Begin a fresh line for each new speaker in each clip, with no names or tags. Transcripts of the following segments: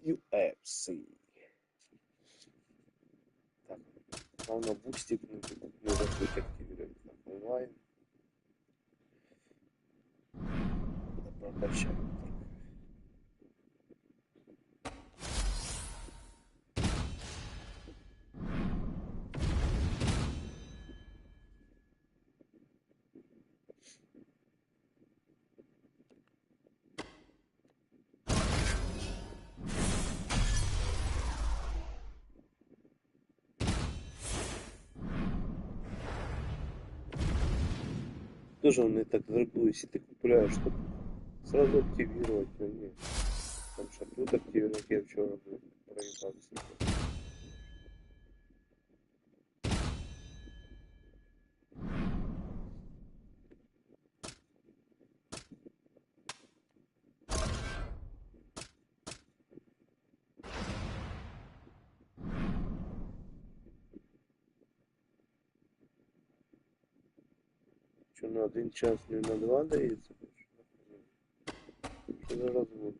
UFC. Так, главное бустик нужно будет активировать онлайн. Да, прокачаем. Тоже он и так дорогой, если ты купляешь, чтобы сразу активировать, но нет. Там что тут активировать, я вчера проебался. Что, на 1 час, не на 2 дается? Что за развод?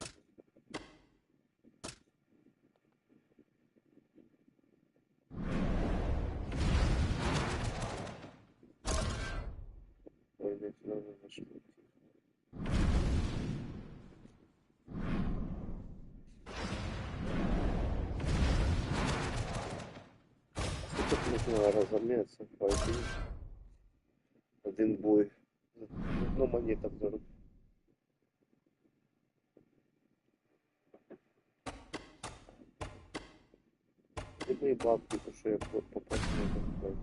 Ой, нет, надо нажать. Тут нужно разомняться, пойти. Один бой. Ну, монеток дорого. Где мои бабки, потому что я попасть не могу.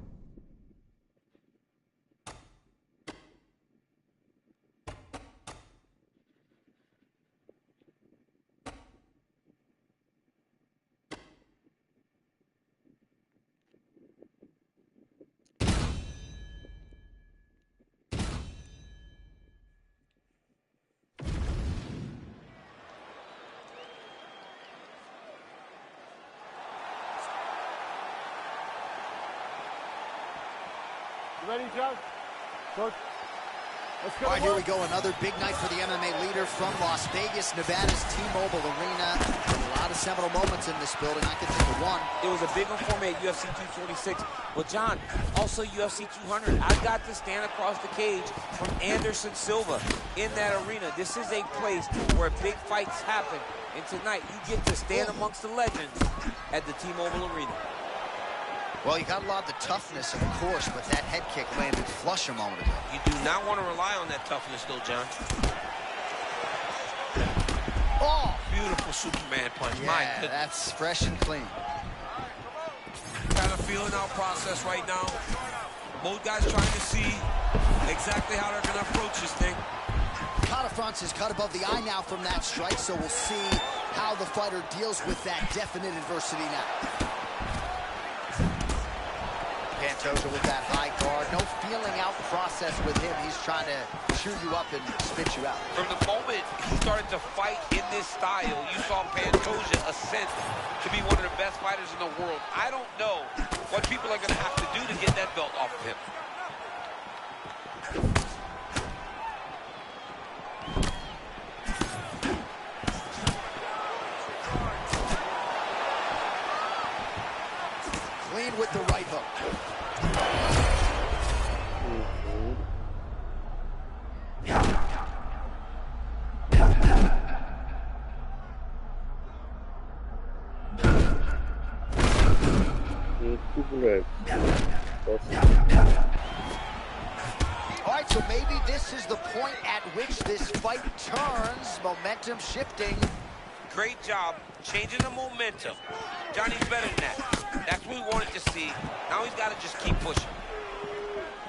Ready, John? Coach?
All right, here we go. Another big night for the MMA leader from Las Vegas, Nevada's T-Mobile Arena. A lot of seminal moments in this building. I can think of one.
It was a big one for me at UFC 246. Well, John, also UFC 200. I got to stand across the cage from Anderson Silva in that arena. This is a place where big fights happen. And tonight, you get to stand amongst the legends at the T-Mobile Arena.
Well, you got a lot of the toughness, of course, but that head kick landed flush a moment ago.
You do not want to rely on that toughness, though, John.
Oh!
Beautiful Superman punch.
Yeah,
My goodness.
that's fresh and clean.
Kind of feeling out process right now. Both guys trying to see exactly how they're going to approach this thing.
Cottafront is cut above the eye now from that strike, so we'll see how the fighter deals with that definite adversity now. Pantoja with that high guard. No feeling out process with him. He's trying to cheer you up and spit you out.
From the moment he started to fight in this style, you saw Pantoja ascend to be one of the best fighters in the world. I don't know what people are going to have to do to get that belt off of him.
Clean with the right hook. All right, so maybe this is the point at which this fight turns. Momentum shifting.
Great job changing the momentum. Johnny's better than that. That's what we wanted to see. Now he's got to just keep pushing.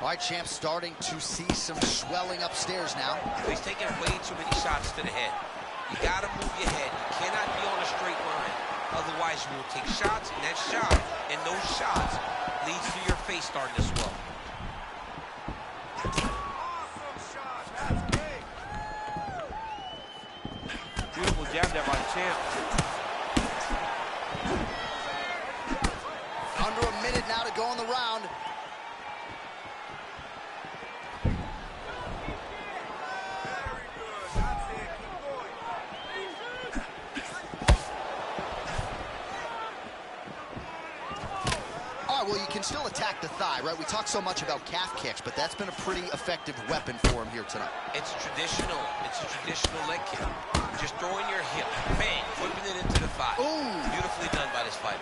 All right, champ, starting to see some swelling upstairs now.
He's taking way too many shots to the head. You got to move your head. You cannot be on a straight line. Otherwise, you will take shots, and that shot and those shots leads to your face starting to swell. Beautiful jab there by the champ.
Under a minute now to go in the round. All right, well, you can still attack the thigh, right? We talk so much about calf kicks, but that's been a pretty effective weapon for him here tonight.
It's traditional. It's a traditional leg kick. Just throwing your hip, bang, whipping it into the thigh.
Ooh.
Beautifully done by this fighter.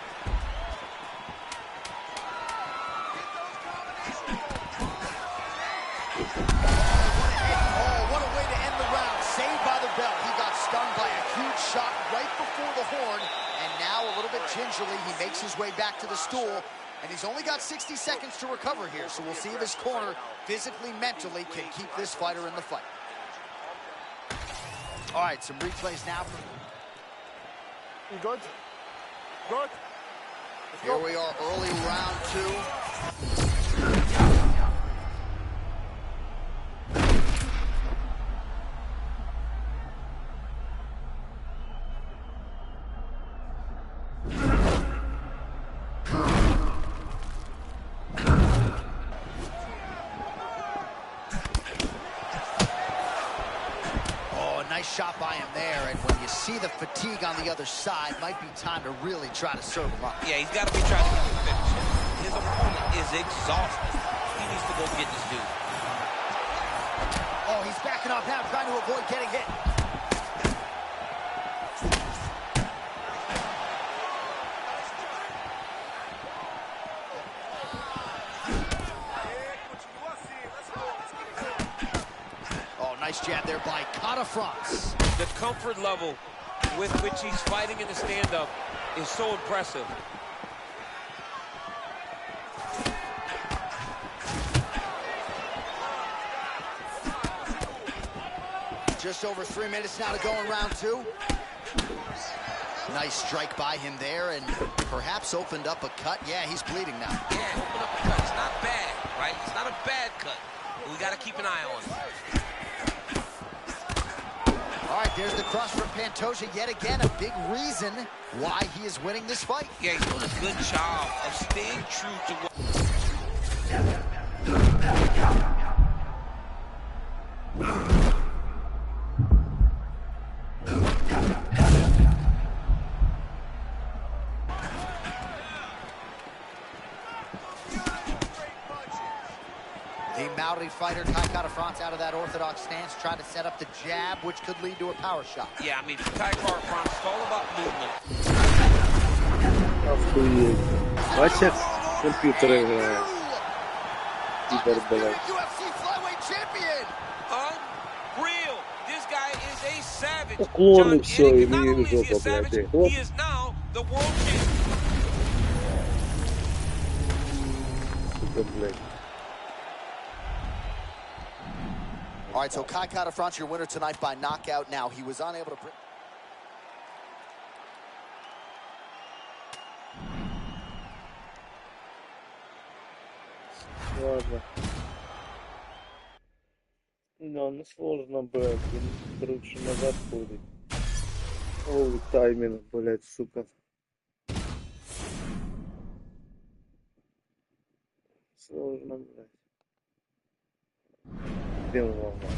Oh, what a way to end the round. Saved by the bell. He got stung by a huge shot right before the horn, and now a little bit gingerly, he makes his way back to the stool, and he's only got 60 seconds to recover here, so we'll see if his corner physically, mentally can keep this fighter in the fight. All right, some replays now.
You good? Good?
Here we are, early round 2. Nice shot by him there, and when you see the fatigue on the other side, might be time to really try to serve him up.
Yeah, he's got to be trying to get the finish. His opponent is exhausted. He needs to go get this dude.
Oh, he's backing up now, trying to avoid getting hit. Nice jab there by Kara-France.
The comfort level with which he's fighting in the stand-up is so impressive.
Just over 3 minutes now to go in round 2. Nice strike by him there, and perhaps opened up a cut. Yeah, he's bleeding now.
Yeah, open up a cut. It's not bad, right? It's not a bad cut. But we got to keep an eye on it.
All right, there's the cross from Pantoja. Yet again, a big reason why he is winning this fight.
Yeah, he's doing a good job of staying true to what...
The Maori fighter, Kai Kara-France, out of that orthodox stance, tried to set up the jab, which could lead to a power shot.
Yeah, I mean, Kai Kara-France, it's all about movement.
Охуеть. Вася с компьютера играет. Пидор, блядь.
UFC flyweight champion.
Unreal. This guy is a savage.
Уклоны
John,
все,
and
и
not
мне
only is he a
жопа,
savage,
блядь. Вот.
he is now the world champion.
Сука, блядь.
All right, so Kai Kara-France, your winner tonight by knockout. Now, he was unable to...
Ладно. Да, ну сложно, блядь. Короче, назад ходить. Оу, тайминг, блядь, сука. Сложно, блядь. Блин, ладно.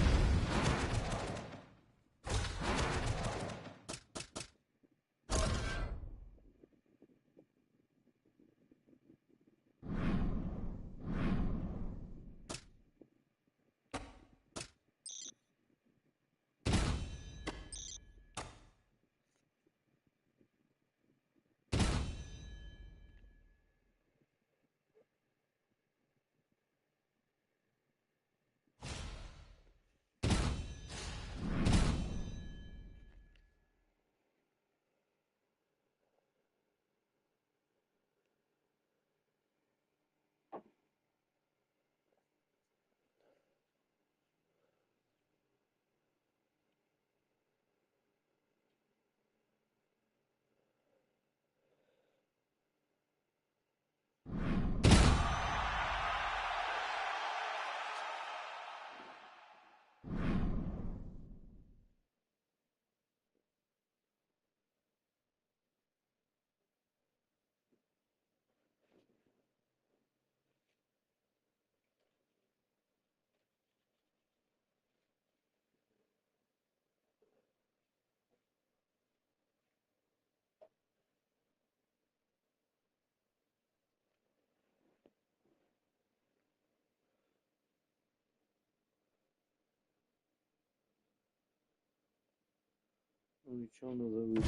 Ну и чё надо выйти?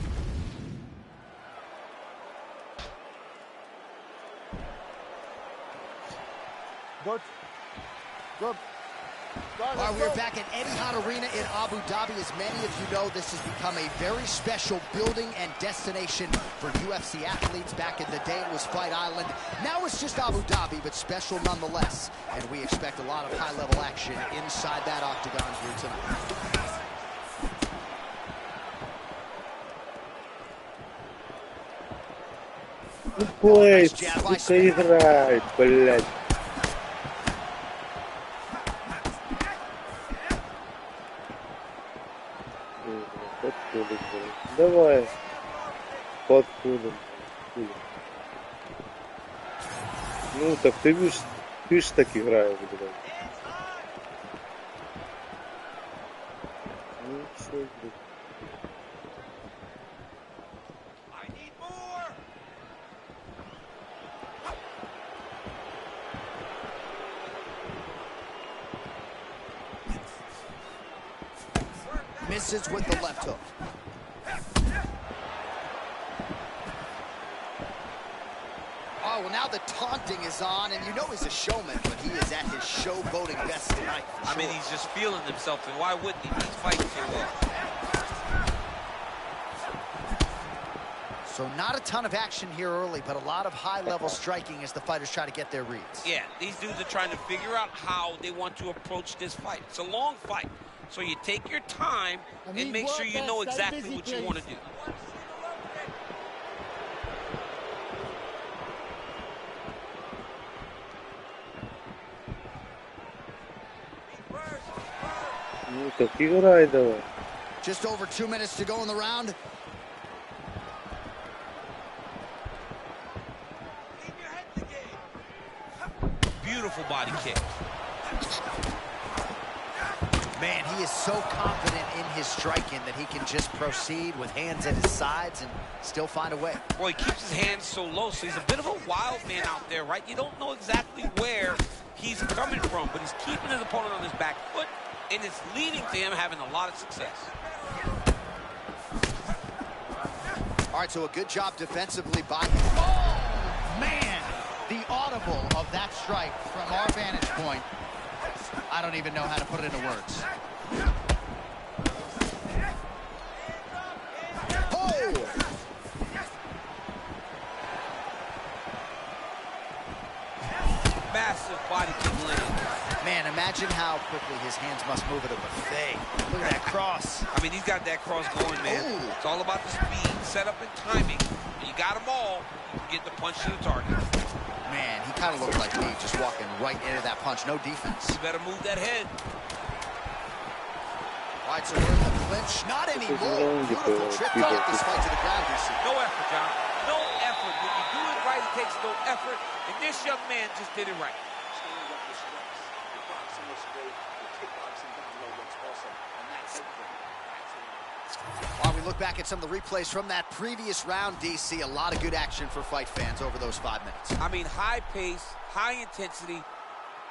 Good. Good. Go on,
All right,
let's
we're
go.
back at Etihad Arena in Abu Dhabi. As many of you know, this has become a very special building and destination for UFC athletes. Back in the day, it was Fight Island. Now it's just Abu Dhabi, but special nonetheless. And we expect a lot of high-level action inside that octagon here tonight.
Ну, плей,
nice jab by
сука,
Smith.
играй, блядь. Подходим, блядь. Давай. Подходим. Ну, так ты ж так играешь, блядь. Ну, всё, блядь.
Misses with the left hook. Oh, well, now the taunting is on, and you know he's a showman, but he is at his showboating best tonight.
I mean, he's just feeling himself, and why wouldn't he? He's fighting so well.
So not a ton of action here early, but a lot of high-level striking as the fighters try to get their reads.
Yeah, these dudes are trying to figure out how they want to approach this fight. It's a long fight, so you take your time and make sure you know exactly what you want to do.
Ну, так играй давай.
Just over 2 minutes to go in the round.
Beautiful body kick.
Man, he is so confident in his striking that he can just proceed with hands at his sides and still find a way.
Boy, he keeps his hands so low, so he's a bit of a wild man out there, right? You don't know exactly where he's coming from, but he's keeping his opponent on his back foot, and it's leading to him having a lot of success.
All right, so a good job defensively by him. Oh, man! The audible of that strike from our vantage point. I don't even know how to put it into words. Oh!
Massive body kick land.
Man, imagine how quickly his hands must move at a buffet. Look at that cross.
I mean, he's got that cross going, man.
Ooh.
It's all about the speed, setup, and timing. When you got them all, you can get the punch to the target.
Man, he kind of looked like me, just walking right into that punch. No defense.
You better move that head.
All right, so we're in the clinch. Not anymore. Beautiful trip to get this fight to the ground, DC.
No effort, John. No effort. When you do it right, it takes no effort. And this young man just did it right.
While we look back at some of the replays from that previous round, DC, a lot of good action for fight fans over those 5 minutes.
I mean, high pace, high intensity,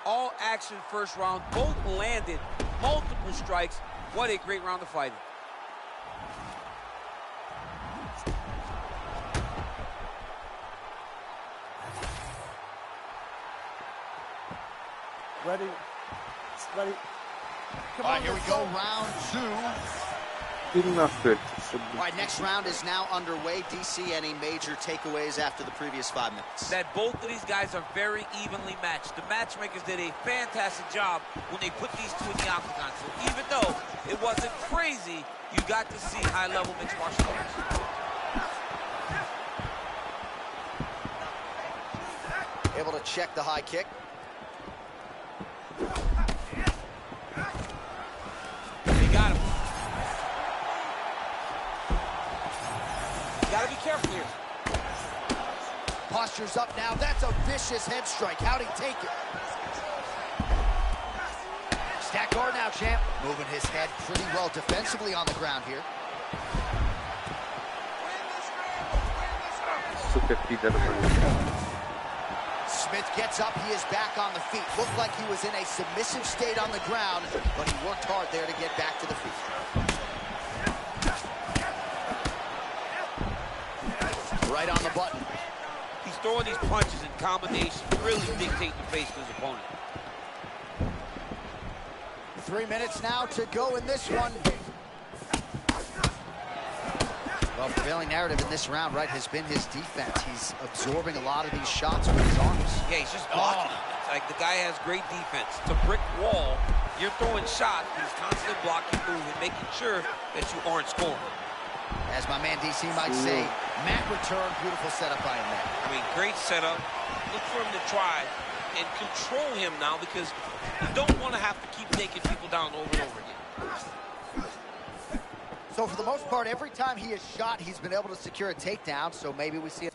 all action first round. Both landed multiple strikes. What a great round of fighting.
Ready. Ready. Come
All
on,
right, here we
let's
go, round two.
Ты нахуй.
All right, next round is now underway. DC, any major takeaways after the previous 5 minutes?
That both of these guys are very evenly matched. The matchmakers did a fantastic job when they put these two in the octagon. So even though it wasn't crazy, you got to see high-level mixed martial arts.
Able to check the high kick.
They got him. Got to be careful here.
Posture's up now. That's a vicious head strike. How'd he take it? Stack guard now, champ. Moving his head pretty well defensively on the ground here.
Сука, пидор, блядь.
Smith gets up. He is back on the feet. Looked like he was in a submissive state on the ground, but he worked hard there to get back to the feet. Right on the button.
He's throwing these punches in combination, really dictating the pace of his opponent.
3 minutes now to go in this one. Well, prevailing narrative in this round, right, has been his defense. He's absorbing a lot of these shots with his arms.
Yeah, he's just blocking them. It's like the guy has great defense. It's a brick wall. You're throwing shots, but he's constantly blocking, moving, making sure that you aren't scoring.
As my man DC might say, mat return, beautiful setup by him there.
I mean, great setup. Look for him to try and control him now, because you don't want to have to keep taking people down over and over again.
So for the most part, every time he has shot, he's been able to secure a takedown, so maybe we see it.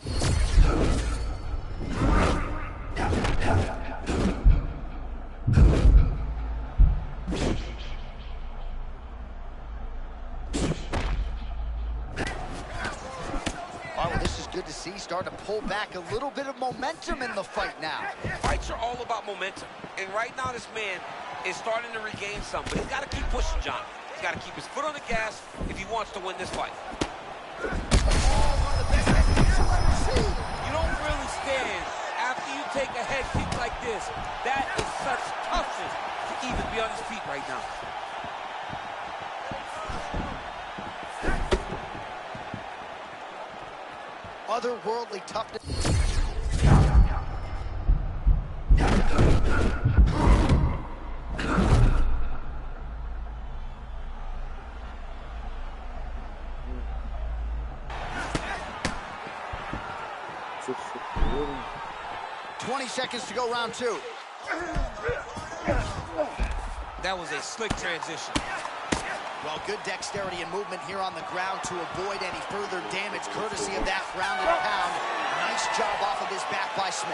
Well, this is good to see. Starting to pull back a little bit of momentum in the fight now.
Fights are all about momentum. And right now, this man is starting to regain some, but he's got to keep pushing, John. He's got to keep his foot on the gas if he wants to win this fight.
Oh, one of the best techniques you'll ever see.
You don't really stand after you take a head kick like this. That is such toughness to even be on his feet right now.
Otherworldly toughness.
Что, сука,
20 seconds to go, round two.
That was a slick transition.
Well, good dexterity and movement here on the ground to avoid any further damage, courtesy of that ground and pound. Nice job off of his back by Smith.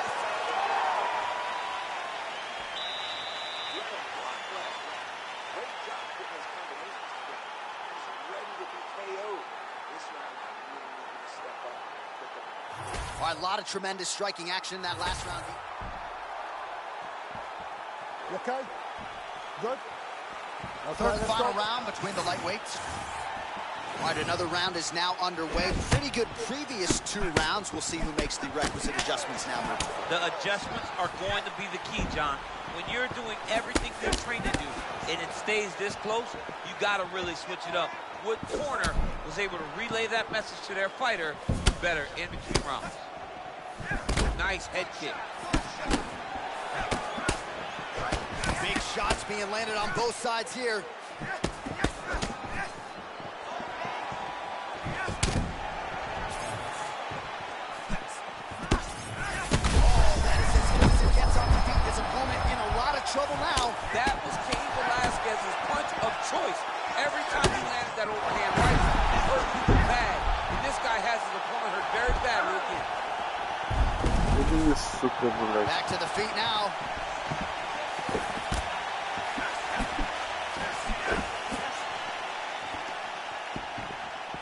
All right, a lot of tremendous striking action in that last round.
You okay? Good?
Third and
let's
final
go.
round between the lightweights. All right, another round is now underway. Pretty good previous two rounds. We'll see who makes the requisite adjustments now.
The adjustments are going to be the key, John. When you're doing everything you're trained to do and it stays this close, you got to really switch it up. Wood Corner was able to relay that message to their fighter better in between rounds. Nice head kick.
Big shots being landed on both sides here. Trouble now.
That was Cain Velasquez's punch of choice. Every time he landed that overhand right, he hurt people bad. And this guy has his opponent hurt very badly again.
Иди, сука, блядь.
Back to the feet now.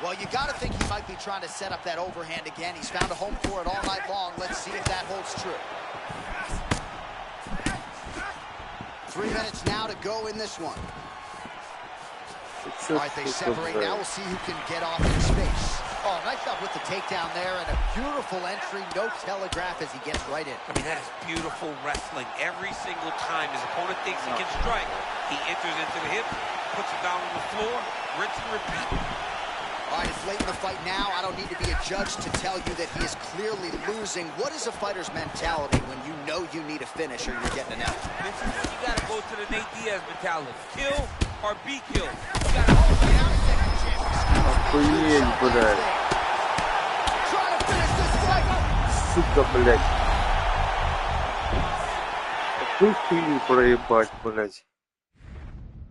Well, you got to think he might be trying to set up that overhand again. He's found a home for it all night long. Let's see if that holds true. 3 minutes now to go in this one. All right, they separate now. We'll see who can get off in space. Oh, nice job with the takedown there, and a beautiful entry. No telegraph as he gets right in.
I mean, that is beautiful wrestling. Every single time his opponent thinks he can strike, he enters into the hip, puts him down on the floor, rinse and repeat.
All right, it's late in the fight now. I don't need to be a judge to tell you that he is clearly losing. What is a fighter's mentality when you know you need a finish or you're getting an out?
This is when you got to go to the Nate Diaz mentality. Kill or be killed. You got to
Охуеть, блядь.
Trying to finish this fight.
Сука, блядь. Такой хуйню проебать, блядь.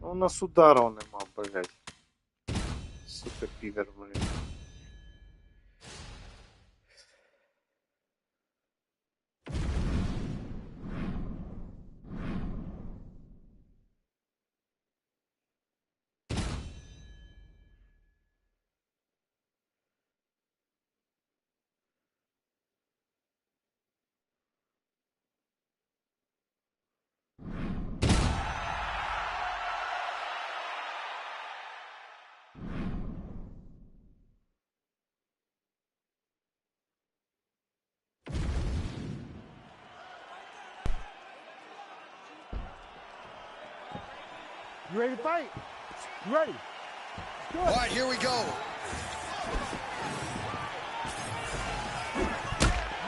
У нас ударов нема, блядь. Сука, пидор, блядь.
You ready to fight? You ready? Good.
All right, here we go.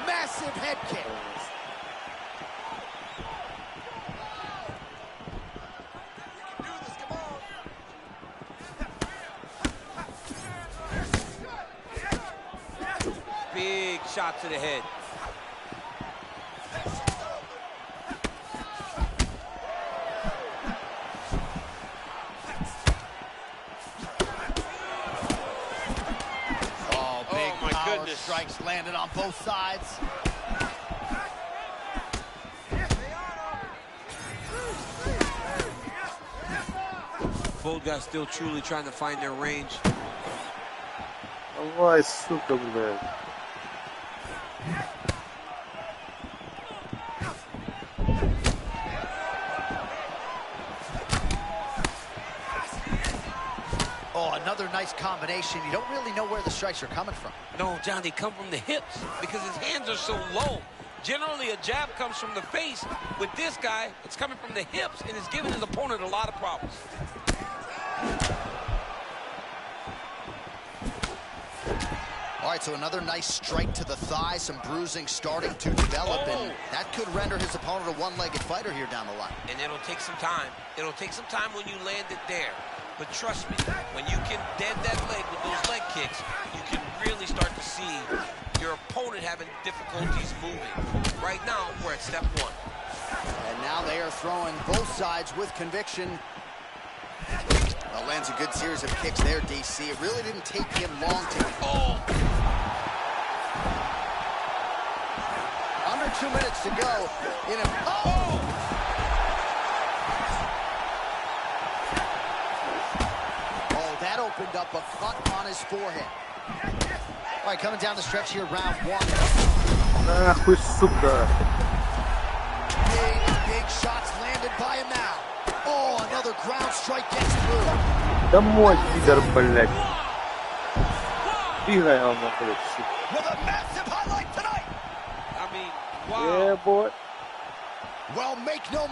Massive head kick.
Big shot to the head.
Oh, big
my
power
goodness.
strikes landed on both sides.
Both guys still truly trying to find their range.
Давай, сука, блядь.
Oh, another nice combination. You don't really know where the strikes are coming from.
No, John, they come from the hips because his hands are so low. Generally, a jab comes from the face. With this guy, it's coming from the hips, and it's giving his opponent a lot of problems.
All right, so another nice strike to the thigh, some bruising starting to develop, and that could render his opponent a one-legged fighter here down the line.
And it'll take some time. It'll take some time when you land it there. But trust me, when you can dead that leg with those leg kicks, you can really start to see your opponent having difficulties moving. Right now, we're at step one.
And now they are throwing both sides with conviction. Well, lands a good series of kicks there, DC. It really didn't take him long to...
Oh!
Under 2 minutes to go. Oh! Oh, that opened up a cut on his forehead. All right, coming down the stretch here, round one.
Нахуй, сука.
Big shots landed by him now. Oh, another ground strike gets through.
Домой, пидор, блядь. Бегай, он нахуй, сука.
With a massive highlight tonight.
I mean, wow.
Yeah, boy.
Well, make no...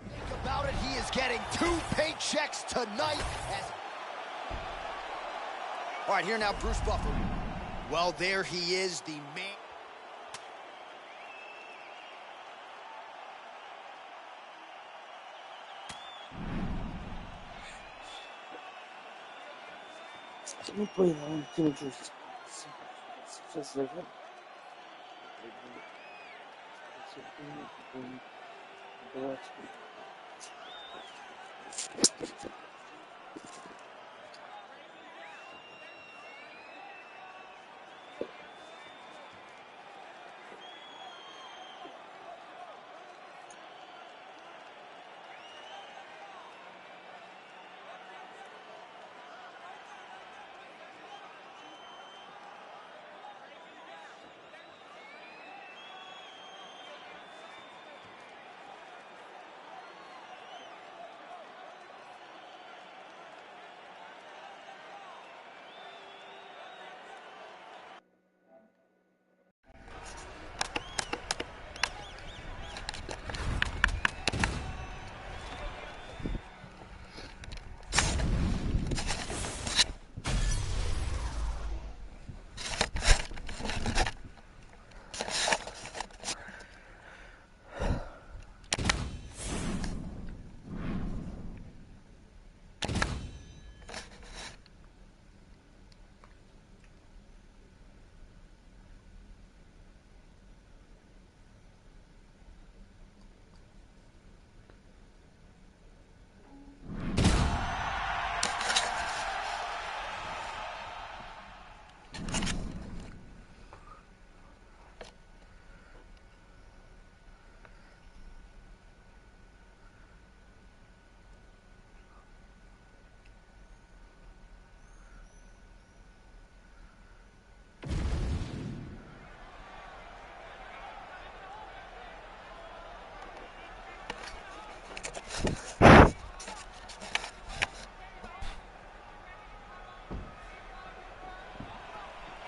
Think about it, he is getting 2 paychecks tonight. All right, here now, Bruce Buffer. Well, there he is, the man.
Ну, понял, он кинул чувство. Сейчас зажал.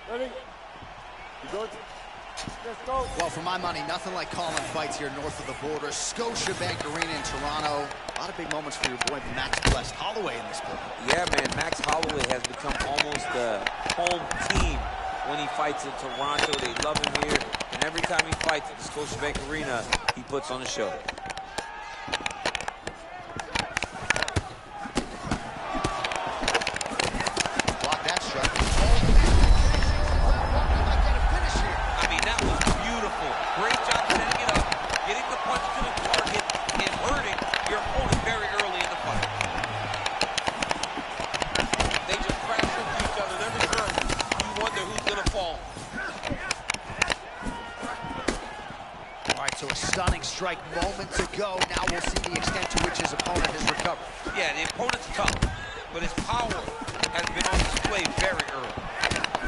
Ready? You good? Let's go.
Well, for my money, nothing like calling fights here north of the border. Scotiabank Arena in Toronto. A lot of big moments for your boy Max Blessed Holloway in this book.
Yeah, man, Max Holloway has become almost a home team when he fights in Toronto. They love him here, and every time he fights at the Scotiabank Arena, he puts on a show.
Block that shot.
I mean, that was beautiful. Great job setting it up, getting the punch to the target, and hurting your opponent very early in the fight. They just crash into each other, and every turn, you wonder who's going to fall.
All right, so a stunning strike moments ago. Now we'll see the extent to which his opponent has recovered.
Yeah, the opponent's tough, but his power has been on display very early.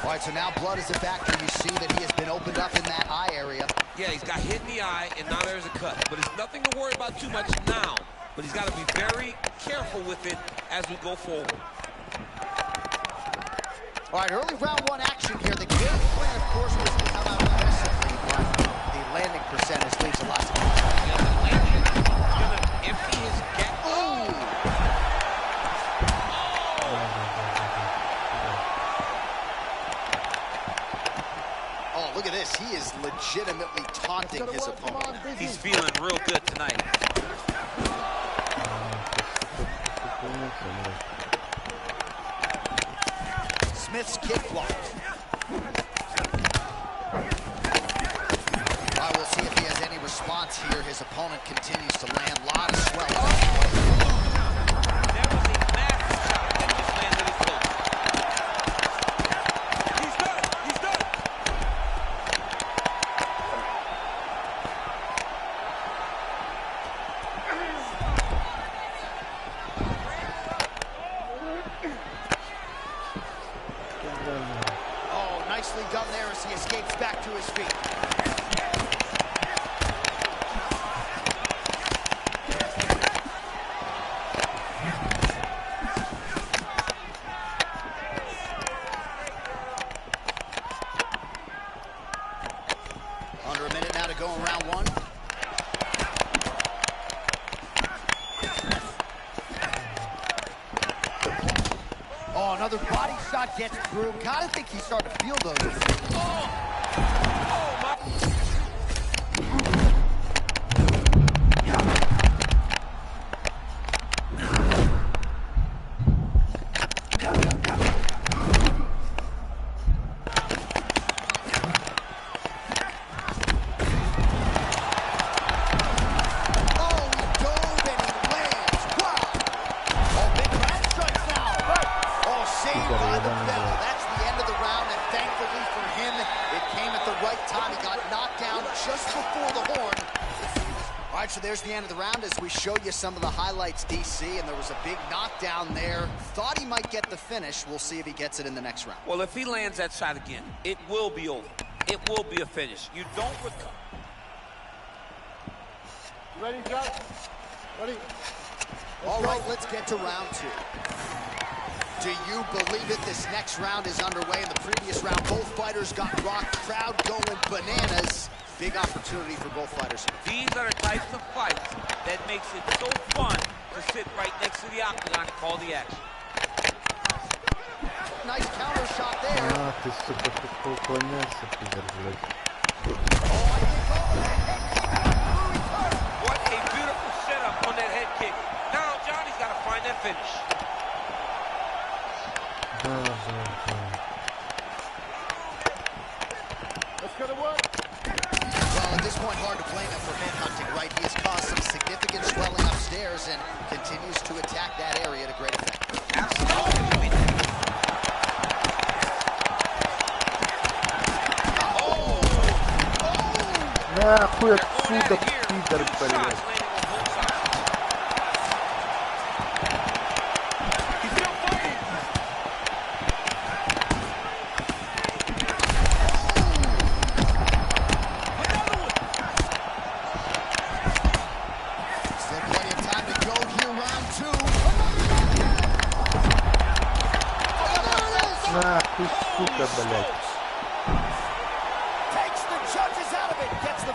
All right, so now blood is a factor. You see that he has been opened up in that eye area.
Yeah, he's got hit in the eye, and now there's a cut. But it's nothing to worry about too much now. But he's got to be very careful with it as we go forward.
All right, early round one action here. The game plan, of course, was to come out aggressively, but the landing percentage leaves a lot to be desired.
Yeah, the landing is gonna empty his gap.
Oh, look at this. He is legitimately taunting his opponent.
He's feeling real good tonight.
Smith's kick blocked. I will see if he has any response here. His opponent continues to land. A lot of swelling.
There was a massive shot that just landed his foot. He's done. He's done.
Oh, nicely done there as he escapes back to his feet. Under a minute now to go in round one. Oh, another body shot gets through. Gotta think he's starting to feel those. So there's the end of the round as we show you some of the highlights, DC, and there was a big knockdown there. Thought he might get the finish. We'll see if he gets it in the next round.
Well, if he lands that shot again, it will be over. It will be a finish. You don't recover.
Ready, John? Ready?
All right, let's get to round two. Do you believe it? This next round is underway. In the previous round, both fighters got rocked. Crowd going bananas. Big opportunity for both fighters.
These are the types of fights that makes it so fun to sit right next to the octagon and call the action.
Nice counter shot there.
А, ты, сука, как уклоняешься, пидор, блядь.
What a beautiful setup on that head kick. Now Johnny's got to find that finish.
Let's go to work.
Well, at this point, hard to blame him for manhunting, right? He has caused some significant swelling upstairs and continues to attack that area to great effect.
Absolutely.
Нахуй отсюда, пидор, блядь. Нахуй, сука, блядь.
Takes the judge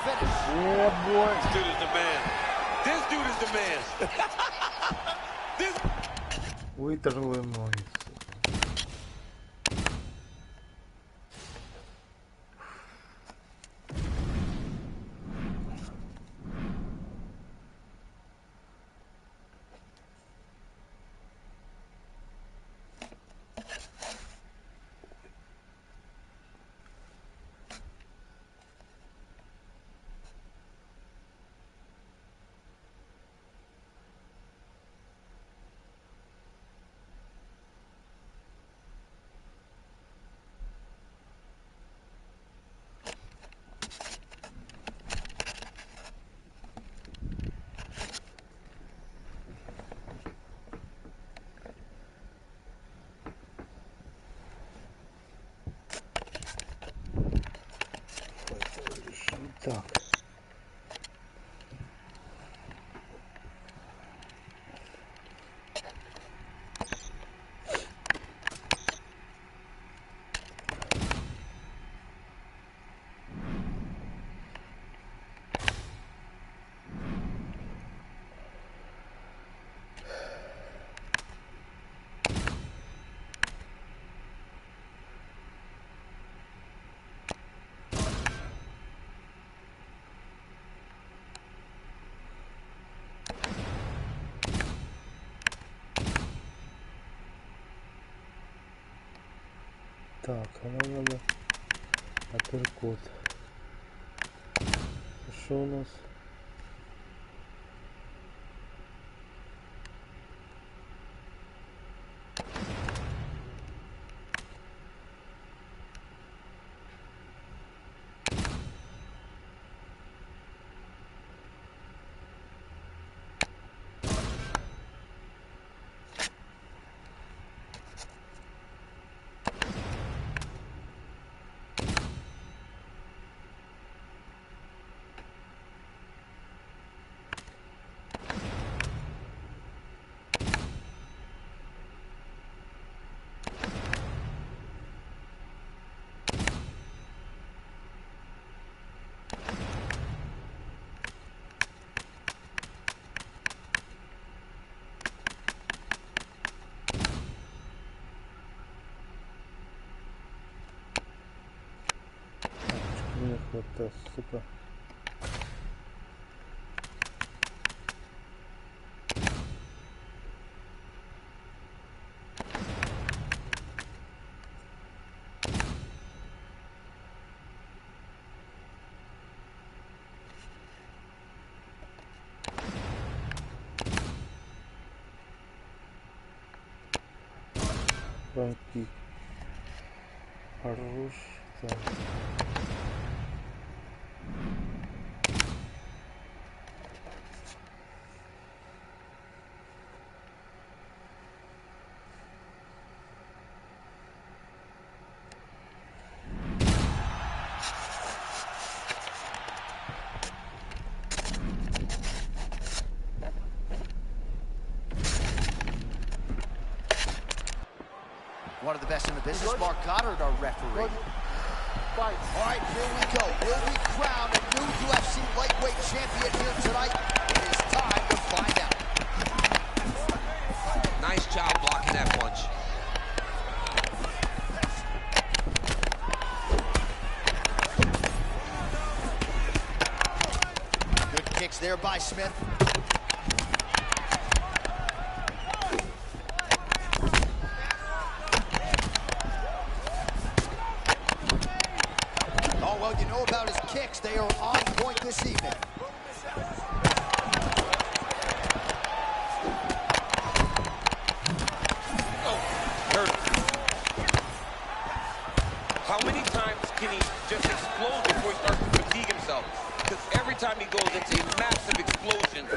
finish.
Yeah, boy.
This dude is the man. This dude is the man. This...
Витерли ноги. Так. Так, нам надо апперкот. Что у нас? Мне хватает, сука. Франки. Хорош. Так.
One of the best in the business, Mark Goddard, our referee.
Fight.
All right, here we go. Will we crown a new UFC lightweight champion here tonight? It is time to find out.
Nice job blocking that punch.
Good kicks there by Smith. Oh, well, you know about his kicks. They are on point this evening.
How many times can he just explode before he starts to fatigue himself? Because every time he goes, it's a massive explosion.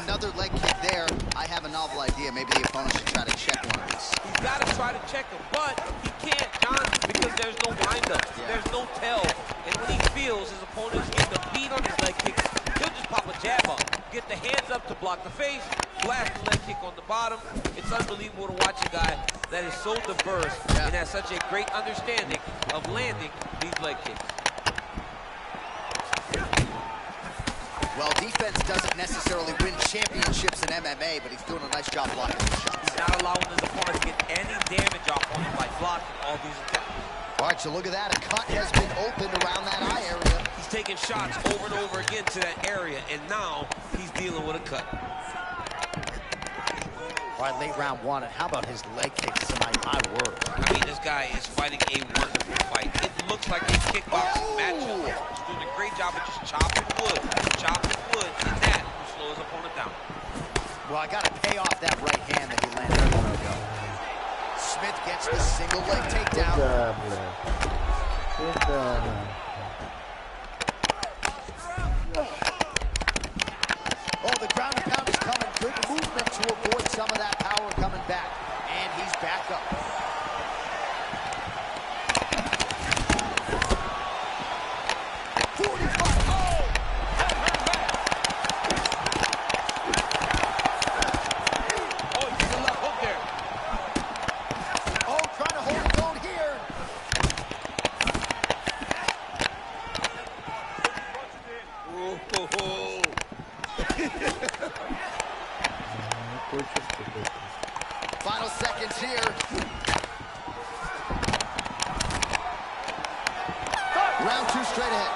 Another leg kick there. I have a novel idea. Maybe the opponent should try to check one of these.
He's got to try to check him, but he can't, John, because there's no windup. There's no tell. And when he feels his opponent's getting a beat on his leg kicks, he'll just pop a jab up. Get the hands up to block the face, blast the leg kick on the bottom. It's unbelievable to watch a guy that is so diverse and has such a great understanding of landing these leg kicks.
Well, defense doesn't necessarily win championships in MMA, but he's doing a nice job blocking the shots.
He's not allowing his opponent to get any damage off on him by blocking all these attacks.
All right, so look at that. A cut has been opened around that eye area.
He's taking shots over and over again to that area, and now he's dealing with a cut.
All right, late round one, and how about his leg kicks tonight? My word.
I mean, this guy is fighting a wonderful fight. It looks like a kickboxing matchup. He's doing a great job of just chopping wood, and that will slow his opponent down.
Well, I got to pay off that right hand that he landed a moment ago. Smith gets the single leg
Good
takedown.
job, man. Good job, man.
Oh, the ground and pound is coming. Good movement to avoid some of that power coming back. And he's back up. Final seconds here. Round two straight ahead.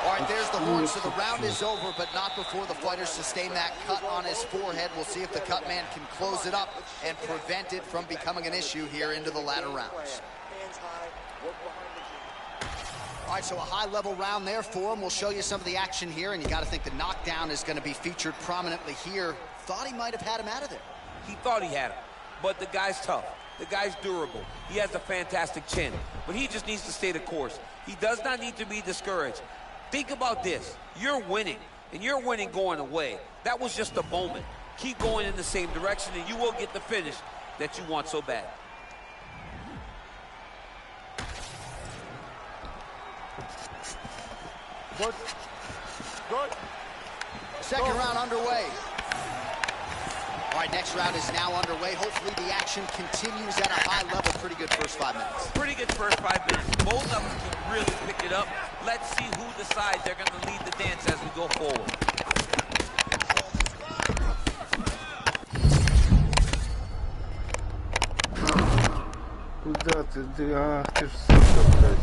All right, there's the horn. So the round is over, but not before the fighter sustained that cut on his forehead. We'll see if the cut man can close it up and prevent it from becoming an issue here into the latter rounds. All right, so a high-level round there for him. We'll show you some of the action here, and you got to think the knockdown is going to be featured prominently here. Thought he might have had him out of there.
He thought he had him, but the guy's tough. The guy's durable. He has a fantastic chin, but he just needs to stay the course. He does not need to be discouraged. Think about this. You're winning, and you're winning going away. That was just a moment. Keep going in the same direction, and you will get the finish that you want so bad.
Good. Good.
Second round underway. All right, next round is now underway. Hopefully the action continues at a high level. Pretty good first 5 minutes.
Pretty good first 5 minutes. Both of them can really pick it up. Let's see who decides they're going to lead the dance as we go forward.
Куда ты? Ах, ты ж сука, блядь.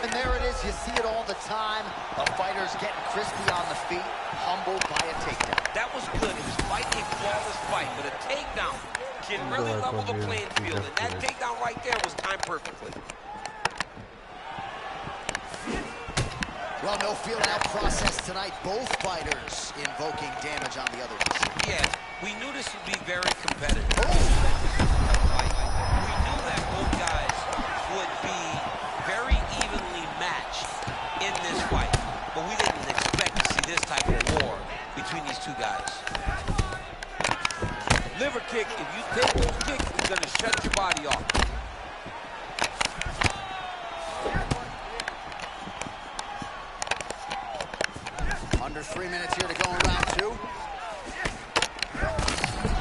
And there it is. You see it all the time. A fighter's getting crispy on the feet, humbled by a takedown.
That was good. He was fighting a flawless fight, but a takedown can really level the playing field. And that takedown right there was timed perfectly.
Well, no feel-out process tonight. Both fighters invoking damage on the other.
Yeah, we knew this would be very competitive.
Oh.
We knew that both guys would be very evenly matched in this fight, but we didn't expect to see this type of war between these two guys. Liver kick, if you take those kicks, it's going to shut your body off.
Under 3 minutes here to go in round two.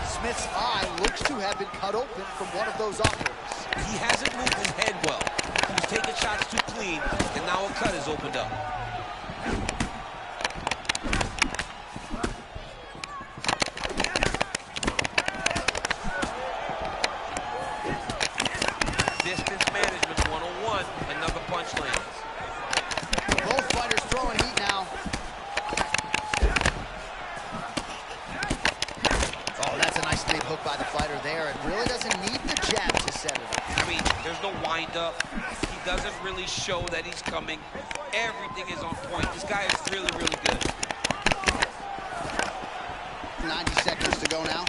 Smith's eye looks to have been cut open from one of those offers.
He hasn't moved his head well. He was taking shots too clean, and now a cut has opened up. Distance management 101, another punch lands.
Both fighters throwing heat now. Oh, that's a nice lead hook by the fighter there. It really doesn't need the jab to set it up.
I mean, there's no wind-up. He doesn't really show that he's coming. Everything is on point. This guy is really, really good.
90 seconds to go now.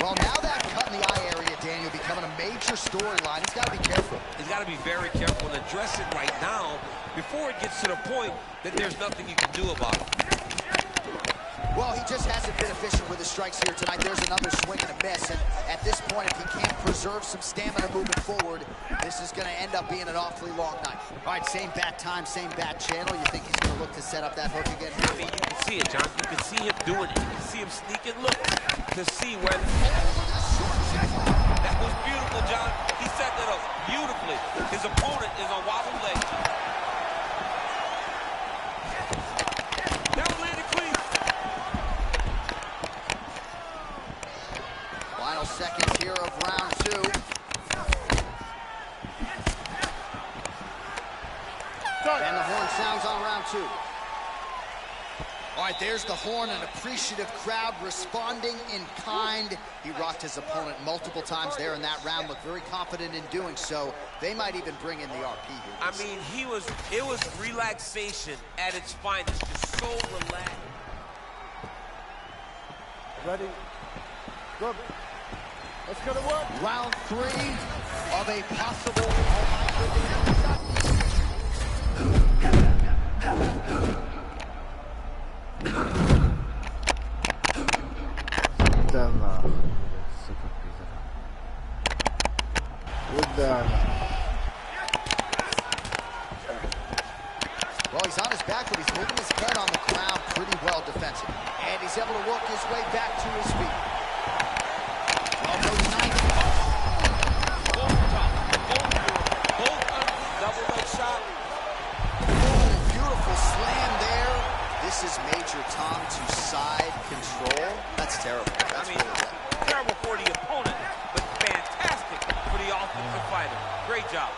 Well, now that cut in the eye area, Daniel, becoming a major storyline. He's got to be careful.
He's got to be very careful and address it right now before it gets to the point that there's nothing you can do about it.
Well, he just hasn't been efficient with his strikes here tonight. There's another swing and a miss, and at this point, if he can't preserve some stamina moving forward, this is going to end up being an awfully long night. All right, same bat time, same bat channel. You think he's going to look to set up that hook again?
I mean, you can see it, John. You can see him doing it. You can see him sneak and look to see where that was beautiful, John. He set that up beautifully. His opponent is on wobble leg. That landed clean.
Final seconds here of round 2. And the horn sounds on round 2. All right, there's the horn, an appreciative crowd responding in kind. He rocked his opponent multiple times there in that round, looked very confident in doing so. They might even bring in the RP here.
I mean, it was relaxation at its finest, just so relaxed.
Ready? Good. Let's go to work.
Round 3 of a possible...
Udana. Сука, пизда. Udana.
Well, he's on his back, but he's moving his head on the ground pretty well defensive. And he's able to work his way back to his feet. Almost 90.
Both double leg shot.
Beautiful slam there. This is Major Tom to side control. That's terrible. That's
I mean,
really bad.
terrible for the opponent, but fantastic for the offensive fighter. Great job.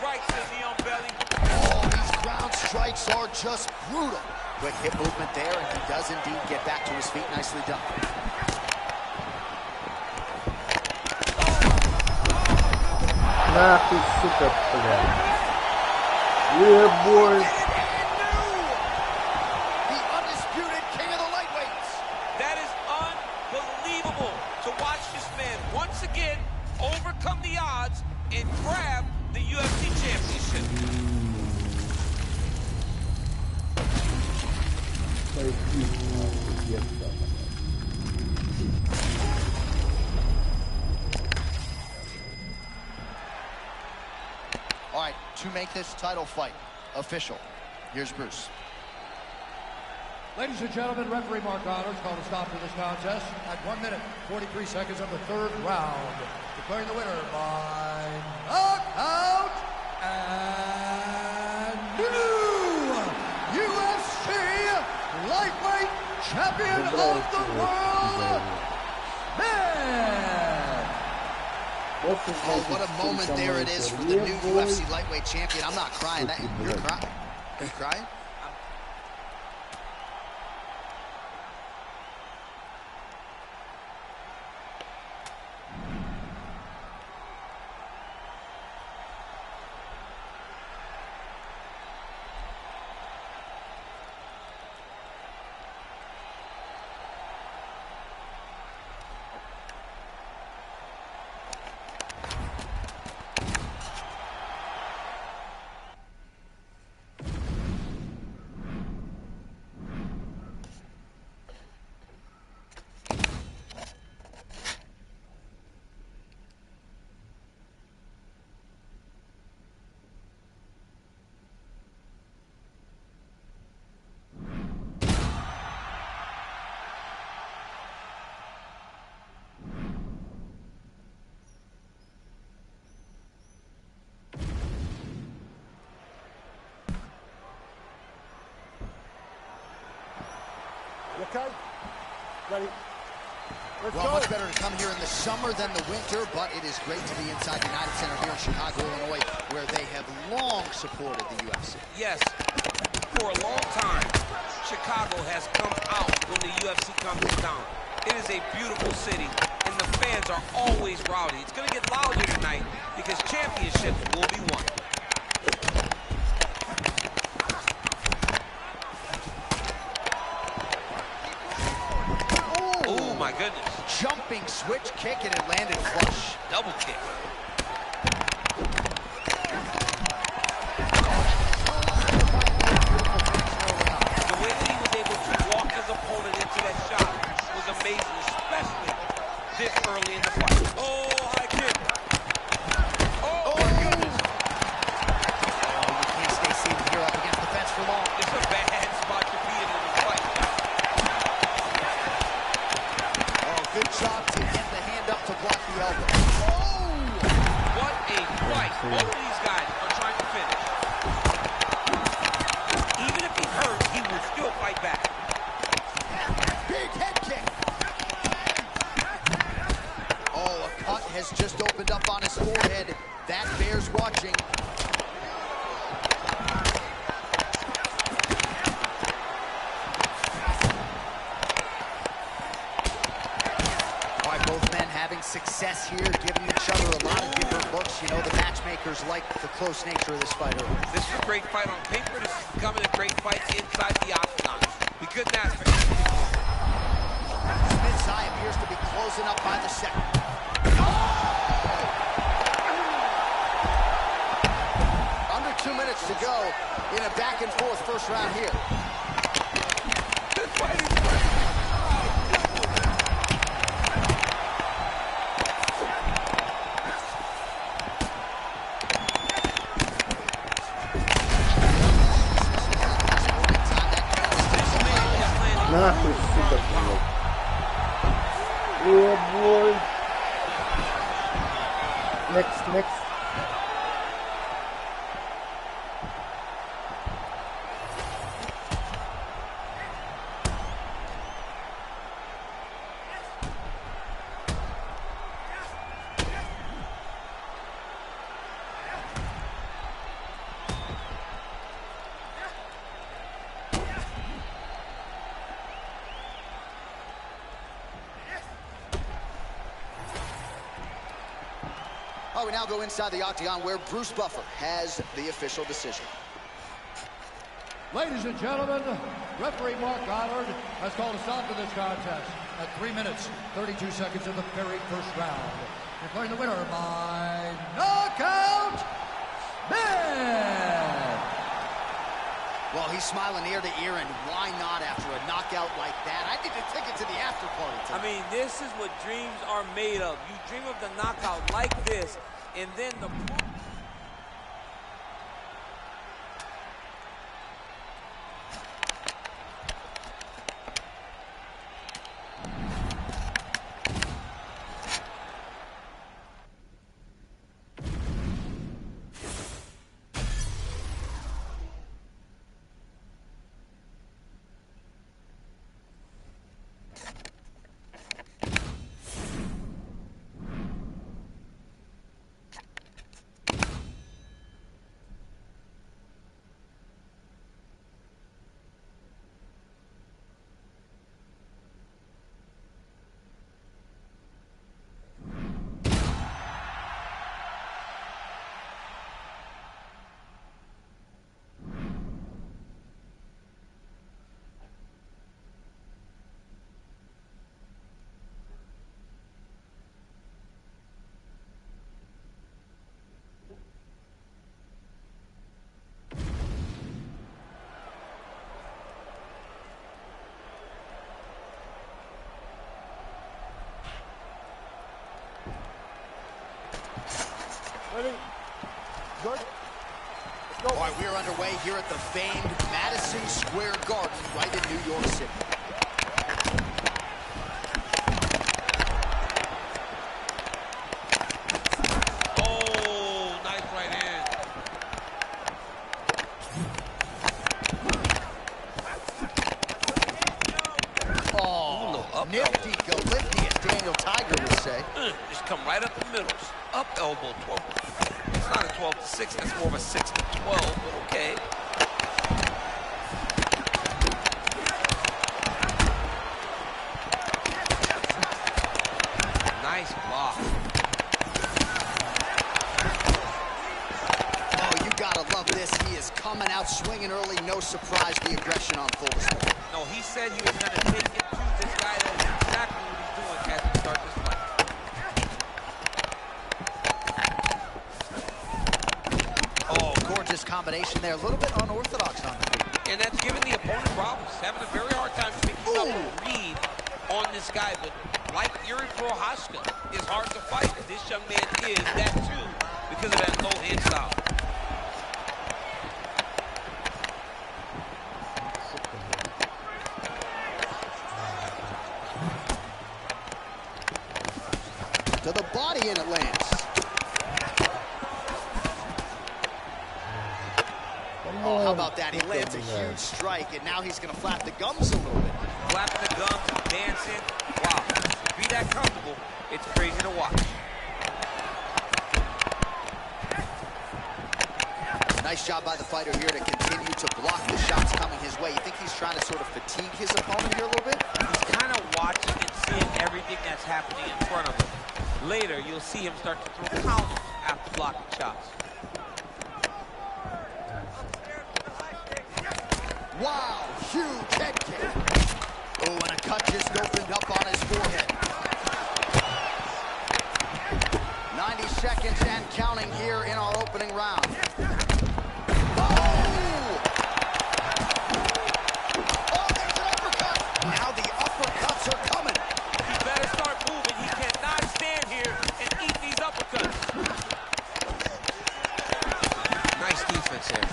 Right to the knee on belly.
Oh, these ground strikes are just brutal. Quick hip movement there, and he does indeed get back to his feet. Nicely done.
Нахуй, сука, блядь. Yeah, boy.
The undisputed king of the lightweights.
That is unbelievable to watch this man once again overcome the odds and grab the UFC championship.
All right, to make this title fight official, here's Bruce.
Ladies and gentlemen, referee Mark Honors called a stop to this contest at 1 minute, 43 seconds of the 3rd round. Declaring the winner by knockout and new UFC lightweight champion of the world, man.
Oh, what a moment there it is for the new UFC lightweight champion. I'm not crying. You're crying? Are you crying?
You okay? Ready? Let's
Well,
go.
much better to come here in the summer than the winter, but it is great to be inside United Center here in Chicago, Illinois, where they have long supported the UFC.
Yes, for a long time, Chicago has come out when the UFC comes to town. It is a beautiful city, and the fans are always rowdy. It's going to get loud here tonight because championships will be won. Oh, my goodness.
Jumping switch kick, and it landed flush.
Double kick. The way
see.
Both of these guys are trying to finish. Even if he's hurt, he will still fight back.
Big head kick. Oh, a cut has just opened up on his forehead. That bears watching. All right, both men having success here, giving each other a lot of different looks. You know, the matchmakers like the close nature of this fight.
This is a great fight on paper. This is becoming a great fight inside the octagon. We couldn't ask for anything more.
Smith's eye appears to be closing up by the second. Under 2 minutes to go in a back-and-forth first round here.
This fight is great.
Нахуй, сука, блядь. Yeah, boy. Next.
Oh, we now go inside the octagon where Bruce Buffer has the official decision.
Ladies and gentlemen, referee Mark Goddard has called a stop to this contest at 3 minutes, 32 seconds of the very first round. Declaring the winner by knockout, Smith!
Well, he's smiling ear to ear, and why not after a knockout like that? I need a ticket to the after party tonight.
I mean, this is what dreams are made of. You dream of the knockout like this, and then the...
Ready? Good. Let's go.
All right, we are underway here at the famed Madison Square Garden right in New York City.
Oh, nice right hand.
Oh, nifty Galifty, as Daniel Tiger would say.
Just come right up the middle. Up elbow 12. It's not a 12 to 6. That's more of a 6 to 12, but okay. Nice block.
Oh, you gotta love this. He is coming out swinging early. No surprise, the aggression on full display.
No, he said he was going to take it to this guy. That's exactly what he's doing as we start this fight.
Oh, gorgeous combination there. A little bit unorthodox on the feet.
And that's giving the opponent problems. Having a very hard time picking up a read on this guy. But like Yuri Prochazka is hard to fight. This young man is that too because of that low hand style.
To the body, and it lands. Oh, how about that? He lands a huge strike, and now he's going to flap the gums a little bit.
Flapping the gums, dancing. Wow. To be that comfortable, it's crazy to watch.
Nice job by the fighter here to continue to block the shots coming his way. You think he's trying to sort of fatigue his opponent here a little bit?
He's kind of watching and seeing everything that's happening in front of him. Later, you'll see him start to throw counters after blocking shots.
Wow, huge head kick. Oh, and a cut just opened up on his forehead. 90 seconds and counting here in our opening round. Oh! Oh, there's an uppercut. Now the uppercuts are coming.
He better start moving. He cannot stand here and eat these uppercuts. Nice defense here.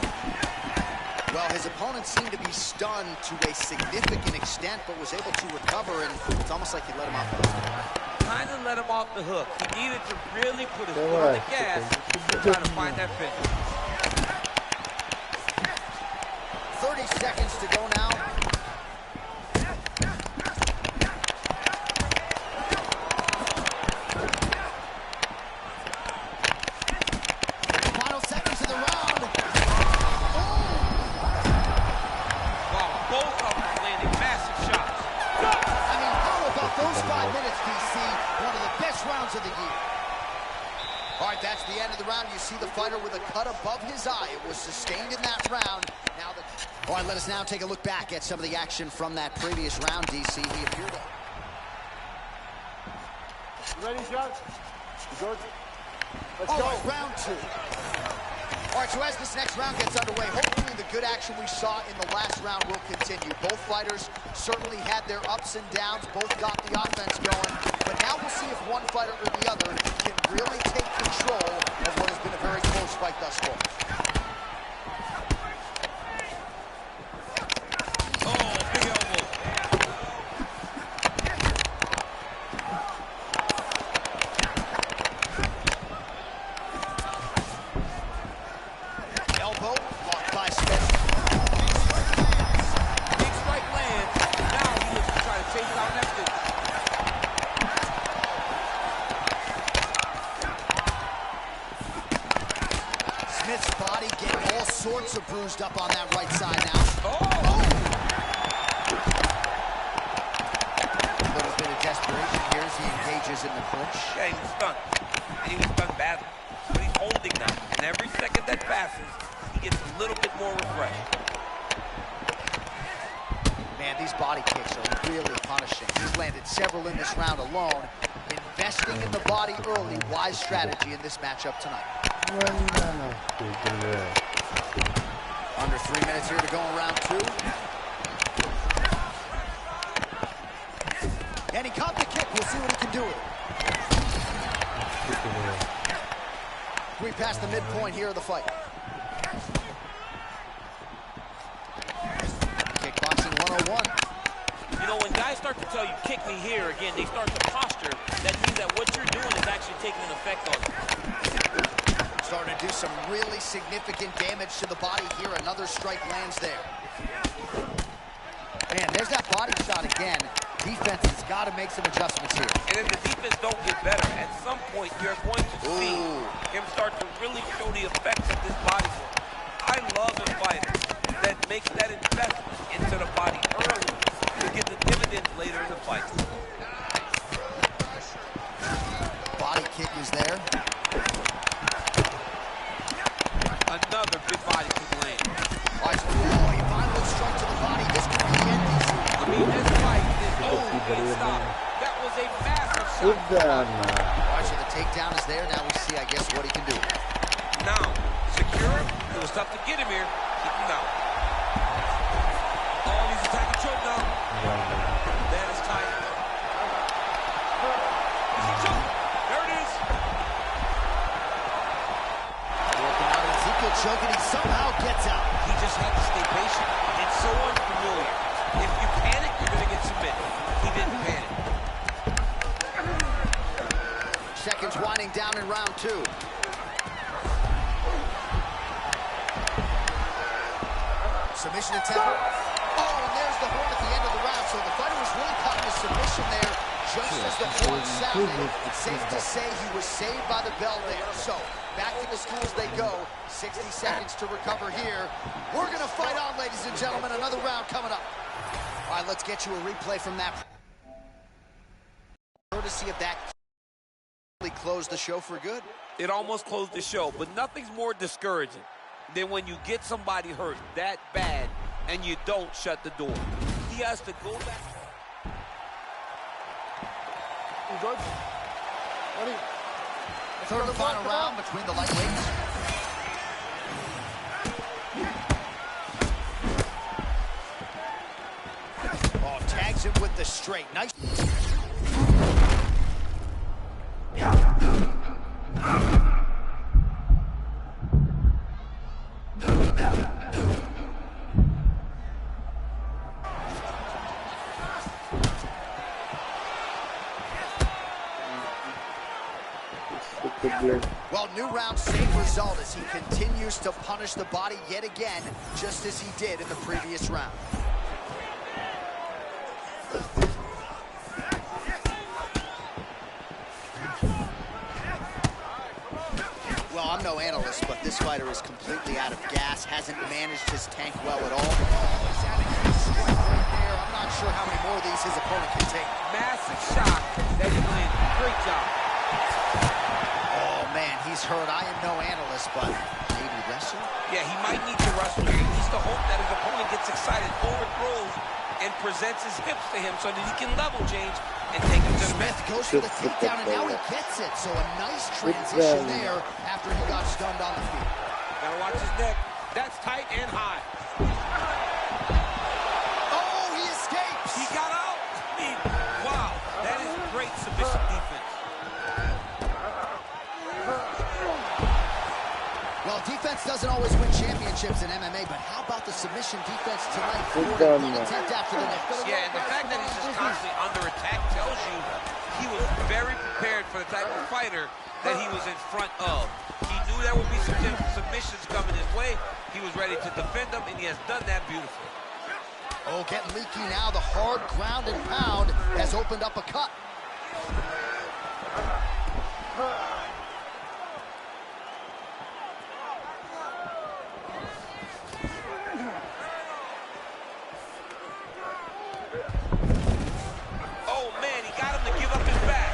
Well, his opponent seemed to be stunned to a significant extent, but was able to recover, and it's almost like he let him off the hook.
Kind of let him off the hook. He needed to really put his foot on the gas to try to find that finish.
30 seconds to go now. Final seconds of the round.
Wow, both of them landing massive shots.
I mean, how about those 5 minutes, DC? One of the best rounds of the year. All right, that's the end of the round. You see the fighter with a cut above his eye. It was sustained in that round. Now the... All right, let us now take a look back at some of the action from that previous round, DC. He appeared to...
You ready, John? You good? Let's
All
go.
right, round 2. All right, so as this next round gets underway, hopefully the good action we saw in the last round will continue. Both fighters certainly had their ups and downs. Both got the offense going. But now we'll see if one fighter or the other can really take control of what has been a very close fight thus far.
Oh, big elbow.
Elbow blocked by Smith.
Big strike lands. Now he looks to try to chase down that finish.
Smith's body getting all sorts of bruised up on that right side now.
Oh!
A little bit of desperation here as he engages in the clinch.
Yeah, he was stunned. And he was stunned badly. But he's holding now. And every second that passes, he gets a little bit more refreshed.
Man, these body kicks are really punishing. He's landed several in this round alone. Investing in the body early, wise strategy in this matchup tonight. Under 3 minutes here to go in round 2. And he caught the kick. We'll see what he can do with it. We passed the midpoint here of the fight. Kickboxing 101.
You know, when guys start to tell you, kick me here, again, they start to posture. That means that what you're doing is actually taking an effect on you.
Starting to do some really significant damage to the body here. Another strike lands there. Man, there's that body shot again. Defense has got to make some adjustments here.
And if the defense don't get better, at some point you're going to see him start to really show the effects of this body work. I love a fighter that makes that investment into the body early to get the dividends later in the fight.
Body kick is there.
Another big body kick land.
All right, so, he finally struck to the body. This could be the end.
I mean, this fight is over. Stop. That was a massive shot.
All right, so the takedown is there. Now we see, I guess, what he can do.
Now, secure him. It was tough to get him here. Keep him down. Oh, he's attacking choke now. That is tight. He's a choke. There it is.
Working out Ezekiel choke, and he somehow gets out.
He just had to stay patient. It's so unfamiliar. If you panic, you're going to get submitted. He didn't panic.
Seconds winding down in round 2. Submission attempt. Oh, and there's the horn at the end of the round. So the fighter was really caught in a submission there just as the horn sounded. Safe to say he was saved by the bell there. So back to the stools they go. 60 seconds to recover here. We're going to fight on, ladies and gentlemen. Another round coming up. All right, let's get you a replay from that. Courtesy of that closed the show for good.
It almost closed the show, but nothing's more discouraging than when you get somebody hurt that bad and you don't shut the door. He has to go back.
You good? Ready?
Third and final round between the lightweights. Oh, tags him with the straight. Nice. Well, new round, same result as he continues to punish the body yet again, just as he did in the previous round. Well, I'm no analyst, but this fighter is completely out of gas, hasn't managed his tank well at all. Oh, he's adding a swipe right there. I'm not sure how many more of these his opponent can take.
Massive shot that he landed. Great job.
Oh, man, he's hurt. I am no analyst, but maybe wrestle?
Yeah, he might need to wrestle. He needs to hope that his opponent gets excited, overthrows, and presents his hips to him so that he can level change and take him to the mat.
Smith goes for the takedown, and now he gets it. So a nice transition there after he got stunned on the feet.
Gotta watch his neck. That's tight and high.
Oh, he escapes.
He got out. I mean, wow. That is great submission defense.
Well, defense doesn't always win championships in MMA, but how about the submission defense tonight? One attempt after the next.
Yeah, and the fact that he's just constantly under attack tells you he was very prepared for the type of fighter that he was in front of. He knew there would be some submissions coming his way. He was ready to defend them, and he has done that beautifully.
Oh, getting leaky now. The hard ground and pound has opened up a cut.
Oh, man, he got him to give up his back.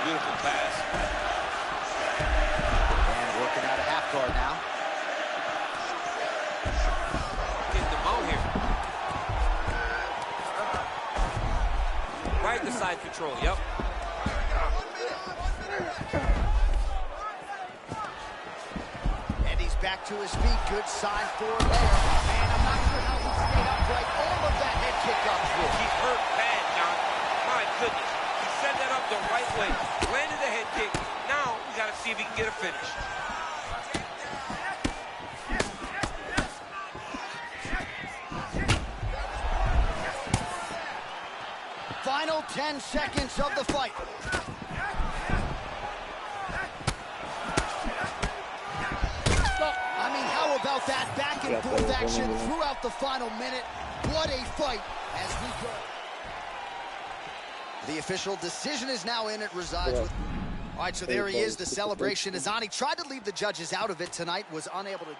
Beautiful pass.
And working out a half guard now.
Getting them out here. Right to side control, yep.
And he's back to his feet. Good sign for him there. And I'm not sure how he stayed upright. All of that head kick up through.
He's hurt bad, John. My goodness. He set that up the right way. Landed the head kick. Now we got to see if he can get a finish.
Final 10 seconds of the fight. I mean, how about that back and forth action throughout the final minute? What a fight as we go. The official decision is now in. It resides with... All right, so there he is. The celebration is on. He tried to leave the judges out of it tonight, was unable to...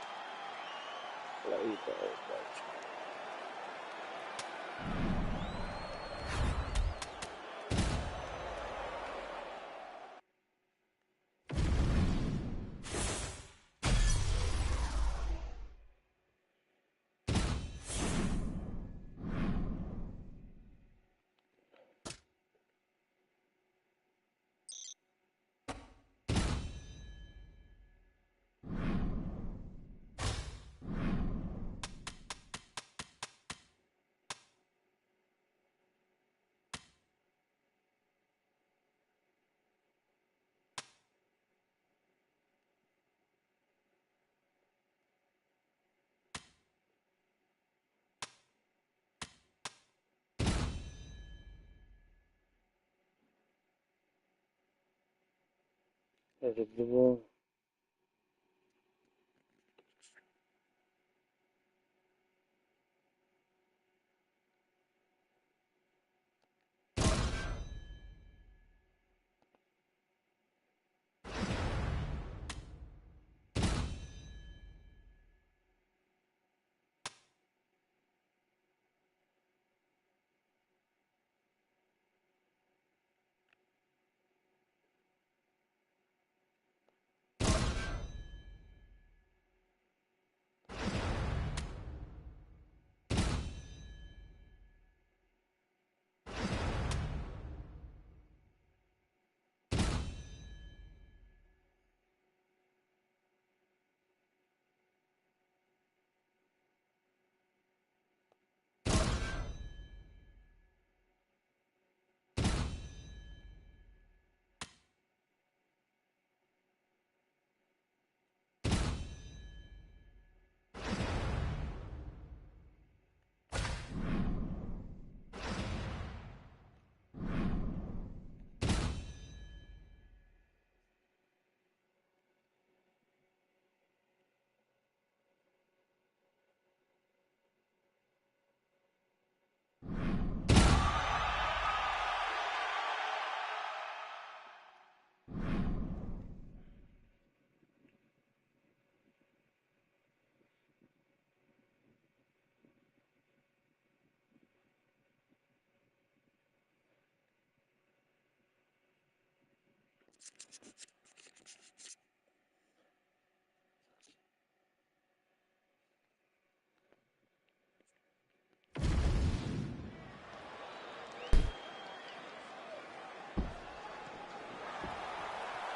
Раз, два.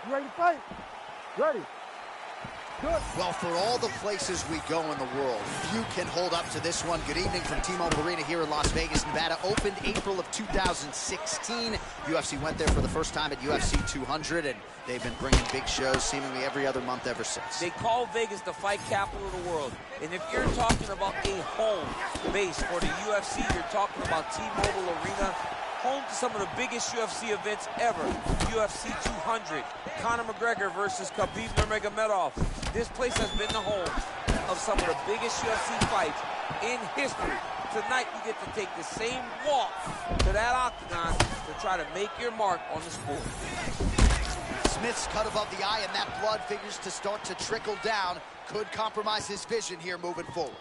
You ready to fight? Ready. Good.
Well, for all the places we go in the world, few can hold up to this one. Good evening from T-Mobile Arena here in Las Vegas, Nevada. Opened April of 2016. UFC went there for the first time at UFC 200, and they've been bringing big shows seemingly every other month ever since.
They call Vegas the fight capital of the world. And if you're talking about a home base for the UFC, you're talking about T-Mobile Arena, home to some of the biggest UFC events ever. UFC 200, Conor McGregor versus Khabib Nurmagomedov. This place has been the home of some of the biggest UFC fights in history. Tonight, you get to take the same walk to that octagon to try to make your mark on the sport.
Smith's cut above the eye, and that blood figures to start to trickle down. Could compromise his vision here moving forward.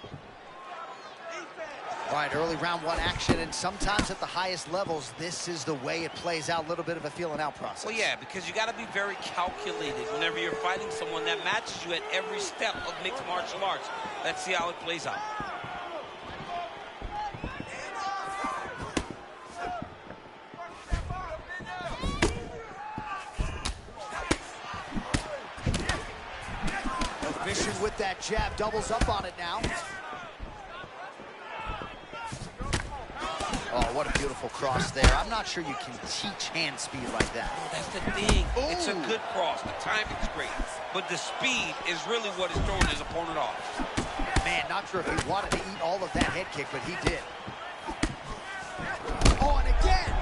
All right, early round one action, and sometimes at the highest levels, this is the way it plays out, a little bit of a feeling out process.
Well, yeah, because you got to be very calculated whenever you're fighting someone that matches you at every step of mixed martial arts. Let's see how it plays out.
Efficient with that jab, doubles up on it now. Oh, what a beautiful cross there. I'm not sure you can teach hand speed like that.
Oh, that's the thing.
Ooh.
It's a good cross. The timing's great. But the speed is really what is throwing his opponent off.
Man, not sure if he wanted to eat all of that head kick, but he did. Oh, and again!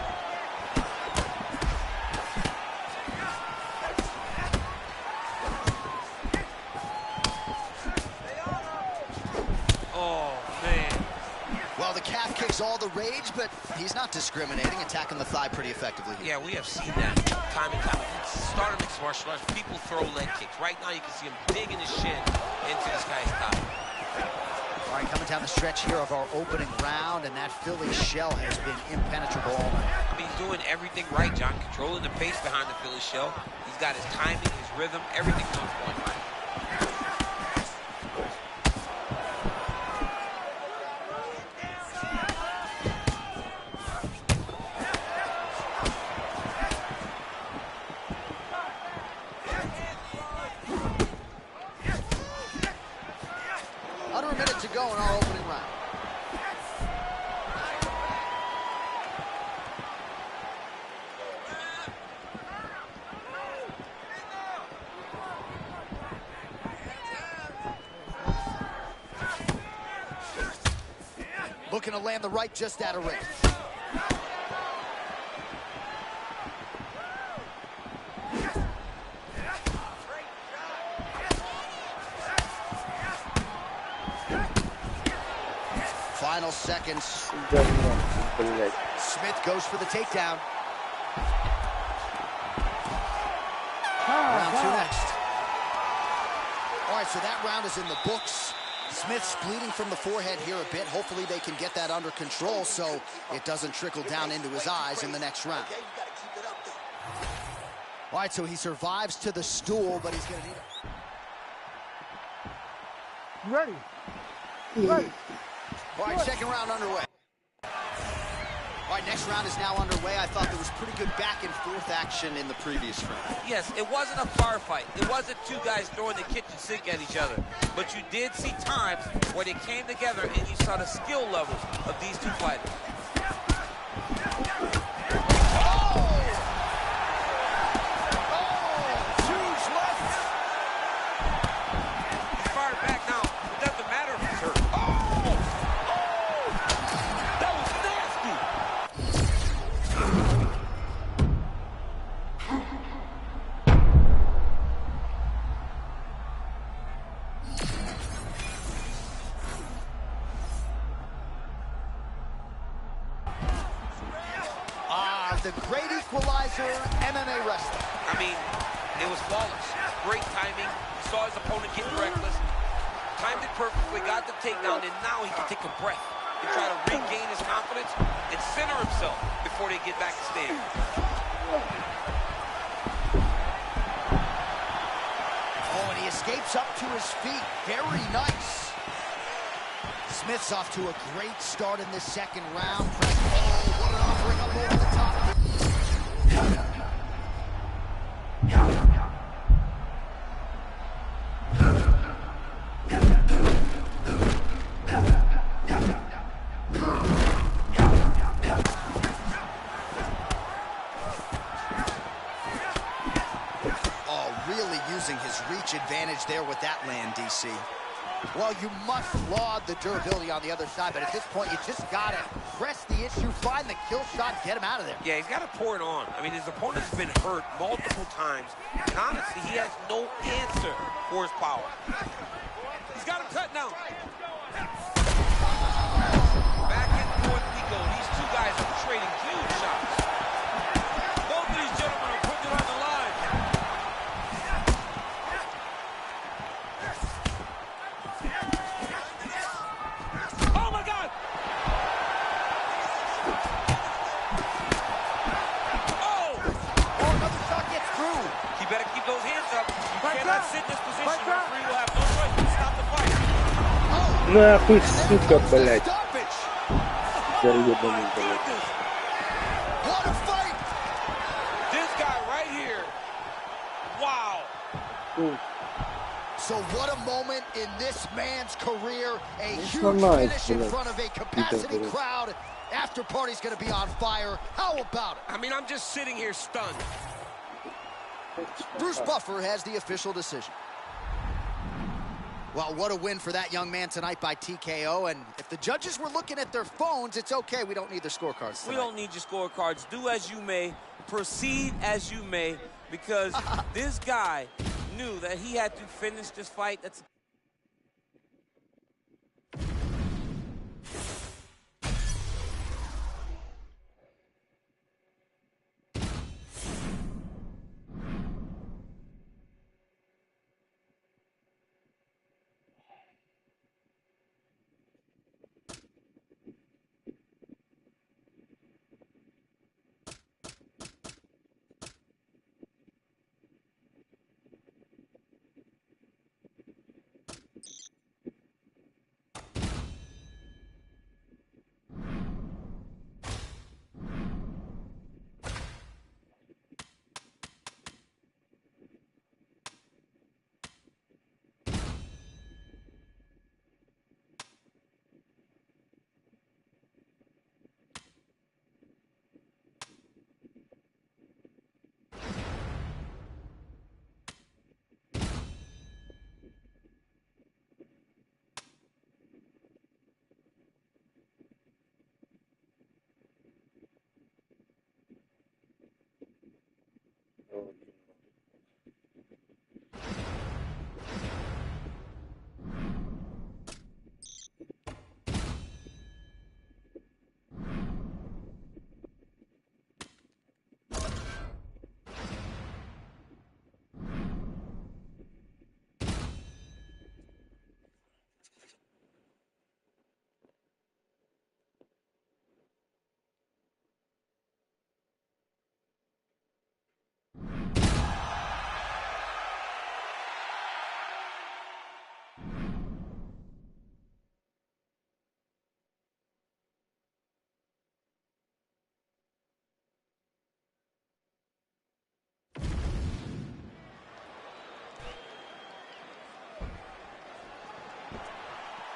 Oh, man.
Well, the calf kick's all the rage, but he's not discriminating, attacking the thigh pretty effectively here.
Yeah, we have seen that time and time again. Start of mixed martial arts, people throw leg kicks. Right now, you can see him digging his shin into this guy's thigh.
All right, coming down the stretch here of our opening round, and that Philly shell has been impenetrable all night.
I mean, he's doing everything right, John. Controlling the pace behind the Philly shell. He's got his timing, his rhythm, everything's on point, right?
Under a minute to go in our opening round. Looking to land the right just out of range. Final seconds. Smith goes for the takedown. Round two next. All right, so that round is in the books. Smith's bleeding from the forehead here a bit. Hopefully they can get that under control so it doesn't trickle down into his eyes in the next round. All right, so he survives to the stool, but he's going to need it.
You ready? You ready?
All right, second round underway. All right, next round is now underway. I thought there was pretty good back and forth action in the previous round.
Yes, it wasn't a firefight. It wasn't two guys throwing the kitchen sink at each other. But you did see times where they came together and you saw the skill levels of these two fighters.
Huge left.
He's fired back now. It doesn't matter if he's hurt. That was nasty.
The great equalizer, MMA wrestling.
I mean, it was flawless. Great timing. He saw his opponent getting reckless. Timed it perfectly, got the takedown, and now he can take a breath and try to regain his confidence and center himself before they get back to stand.
Oh, and he escapes up to his feet. Very nice. Smith's off to a great start in this second round. Oh, what an offering up over the top. really using his reach advantage there with that land, DC. Well, you must laud the durability on the other side, but at this point, you just got to press the issue, find the kill shot, get him out of there.
Yeah, he's got to pour it on. I mean, his opponent's been hurt multiple times, and honestly, he has no answer for his power. He's got him cut now. Back and forth we go. These two guys are trading huge shots. Both of these gentlemen are putting it on the line. Oh, my God! Oh!
Oh, another shot gets through.
You better keep those hands up. You
Fight
cannot
back.
sit in this position.
Fight back.
Referee will have no choice but to stop the fight.
Нахуй, сука, блядь.
Stoppage.
Заебанный, блядь.
What a fight.
This guy right here. Wow.
So what a moment in this man's career. A huge
нормально,
finish in
блядь.
front of a capacity
блядь.
crowd. After party's going to be on fire. How about it?
I mean, I'm just sitting here stunned.
Bruce Buffer has the official decision. Well, what a win for that young man tonight by TKO. And if the judges were looking at their phones, it's okay. We don't need their scorecards tonight.
We don't need your scorecards. Do as you may, proceed as you may, because this guy knew that he had to finish this fight. That's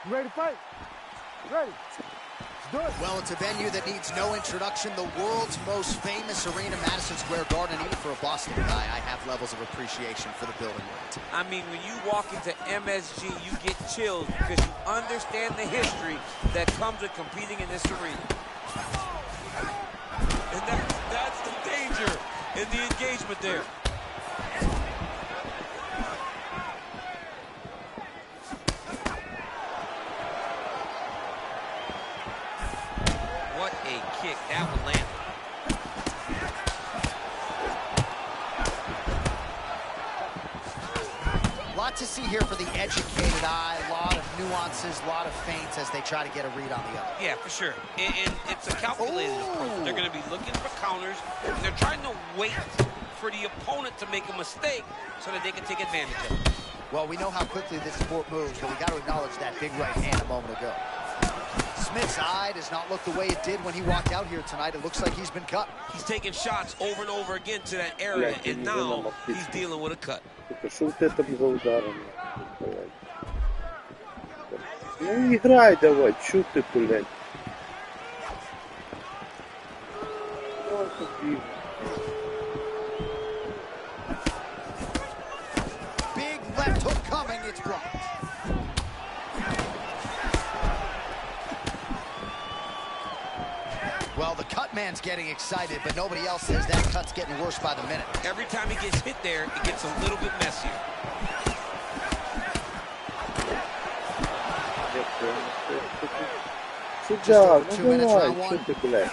You ready to fight? Ready. Let's do it.
Well, it's a venue that needs no introduction. The world's most famous arena, Madison Square Garden. Even for a Boston guy, I have levels of appreciation for the building we're in.
I mean, when you walk into MSG, you get chills because you understand the history that comes with competing in this arena.
And that's the danger in the engagement there. What a kick. That one landed.
Lot to see here for the educated eye. A lot of nuances, a lot of feints as they try to get a read on the other.
Yeah, for sure. And it's a calculated approach. They're going to be looking for counters. They're trying to wait for the opponent to make a mistake so that they can take advantage of it.
Well, we know how quickly this sport moves, but we got to acknowledge that big right hand a moment ago. Smith's eye does not look the way it did when he walked out here tonight. It looks like he's been cut.
He's taking shots over and over again to that area, and now he's dealing with a cut.
Что вот это за ударом? Ну играй давай, чё ты, блядь?
left hook coming. It's blocked. Well, the cut man's getting excited, but nobody else is. That cut's getting worse by the minute.
Every time he gets hit there, it gets a little bit messier.
Good
over
job.
2 minutes, round one.
Shoot the black.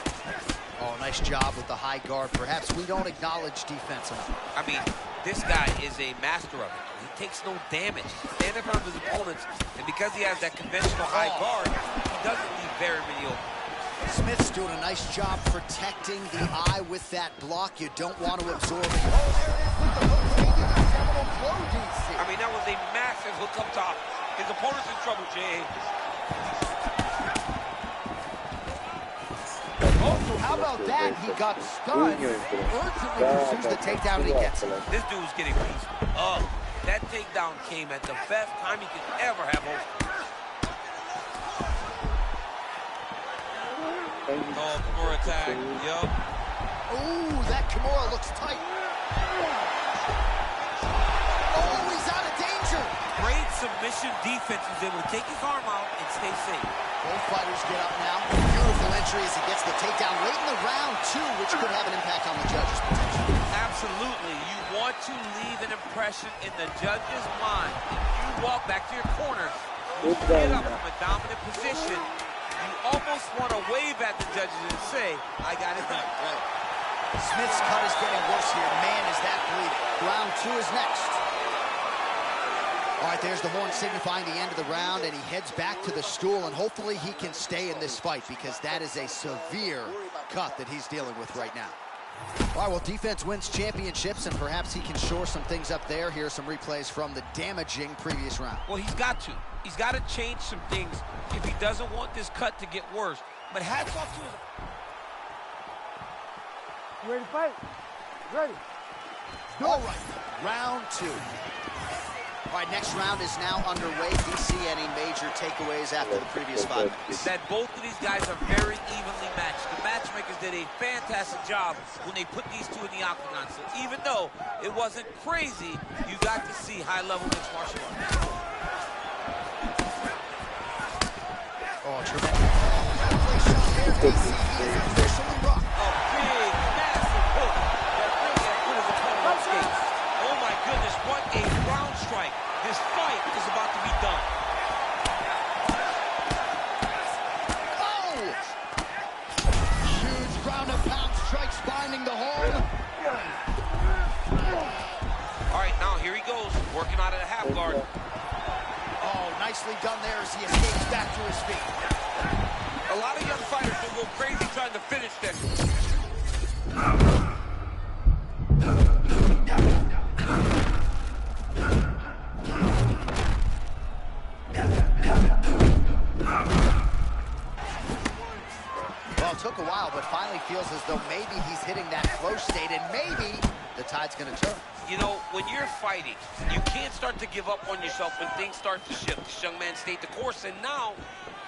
Oh, nice job with the high guard. Perhaps we don't acknowledge defense enough.
I mean, this guy is a master of it. He takes no damage. He's standing in front of his opponents, and because he has that conventional high guard, he doesn't leave very many open.
Smith's doing a nice job protecting the eye with that block. You don't want to absorb it. Oh, there it is with the hook. Maybe the seminal blow, DC.
I mean, that was a massive hook up top. His opponent's in trouble, Jay.
Oh, so how about that? He got stunned. Urgently pursues the takedown, and he gets it.
This dude's getting beat up. That takedown came at the best time he could ever have hosted. Oh, Kimura tag. Yup.
Ooh, that Kimura looks tight. Oh, he's out of danger.
Great submission defense. He was able to take his arm out and stay safe.
Both fighters get up now. Beautiful entry as he gets the takedown late in the round, too, which could have an impact on the judges, potentially.
Absolutely. You want to leave an impression in the judge's mind. If you walk back to your corner, you get up from a dominant position, you almost want to wave at the judges and say, I got it done.
Right. Smith's cut is getting worse here. Man, is that bleeding. Round 2 is next. All right, there's the horn signifying the end of the round, and he heads back to the stool, and hopefully he can stay in this fight because that is a severe cut that he's dealing with right now. All right, well, defense wins championships, and perhaps he can shore some things up there. Here are some replays from the damaging previous round.
Well, he's got to. He's got to change some things if he doesn't want this cut to get worse. But hats off to him.
You ready to fight? Ready.
All right, round 2. All right, next round is now underway. Do you see any major takeaways after the previous 5 minutes?
That both of these guys are very evenly matched. The matchmakers did a fantastic job when they put these two in the octagon. So even though it wasn't crazy, you got to see high-level mixed martial arts.
Oh, tremendous. DC is officially rocked.
A big, massive hook that really has put his opponent on skates. Oh my goodness, what a ground strike. This fight is about to be done.
Oh! Huge ground and pound strikes finding the horn.
All right, now here he goes, working out of the half guard.
Oh, nicely done there as he escapes back to his feet.
A lot of young fighters will go crazy trying to finish this.
Well, it took a while, but finally feels as though maybe he's hitting that flow state, and maybe the tide's going to turn.
You know, when you're fighting, you can't start to give up on yourself when things start to shift. This young man stayed the course, and now...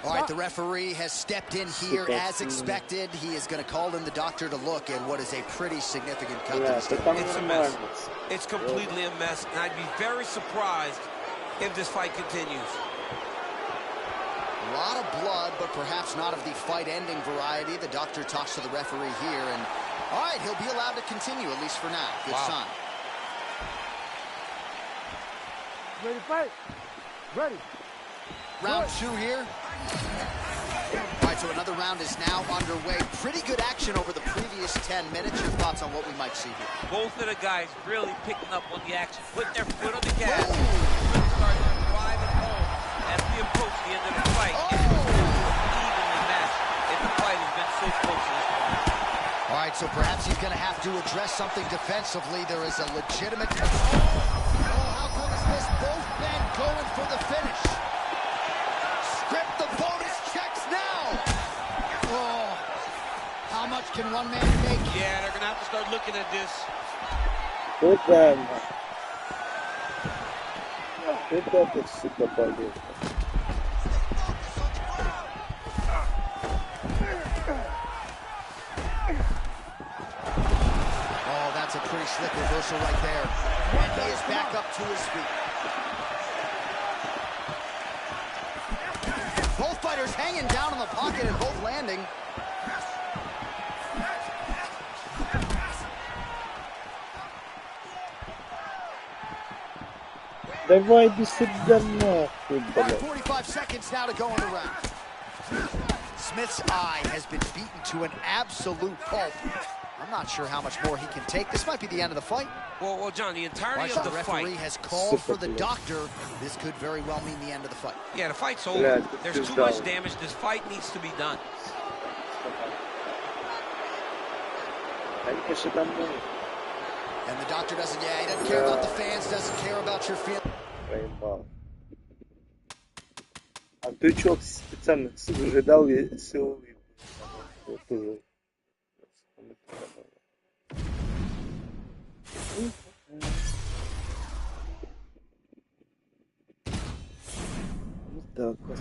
All right, the referee has stepped in here as expected. He is going to call in the doctor to look at what is a pretty significant cut to the stomach.
It's a mess. It's completely a mess, and I'd be very surprised if this fight continues.
A lot of blood, but perhaps not of the fight-ending variety. The doctor talks to the referee here, and all right, he'll be allowed to continue, at least for now. Good sign.
Ready to fight? Ready.
Round 2 here. All right, so another round is now underway. Pretty good action over the previous 10 minutes. Your thoughts on what we might see here?
Both of the guys really picking up on the action, putting their foot on the gas, really starting to drive it home as we approach the end of the fight. It's evenly matched, and the fight has been so close to this point.
All right, so perhaps he's going to have to address something defensively. There is a legitimate... Oh, how good is this? Both men going for the finish. Script the bonus checks now. Oh, how much can one man make?
Yeah, they're going to have to start looking at this.
Good man. Good super fight.
Oh, that's a pretty slick reversal right there. And he is back up to his feet. laying down in the pocket and both landing.
Давай иди сюда нахуй,
All right,
блядь.
45 seconds now to go in the round. Smith's eye has been beaten to an absolute pulp. I'm not sure how much more he can take. This might be the end of the fight.
Well, John, the entirety
Watch,
of
the
the
referee
fight.
has called for the doctor. This could very well mean the end of the fight.
Yeah, the fight's over.
Yeah,
There's
it's
too
down.
much damage. This fight needs to be done.
Конечно, домой.
And the doctor doesn't, he doesn't care about the fans, doesn't care about your feelings.
Проебал. А ты чё специально выжидал и силовый? Вот тоже.
Вот так вот.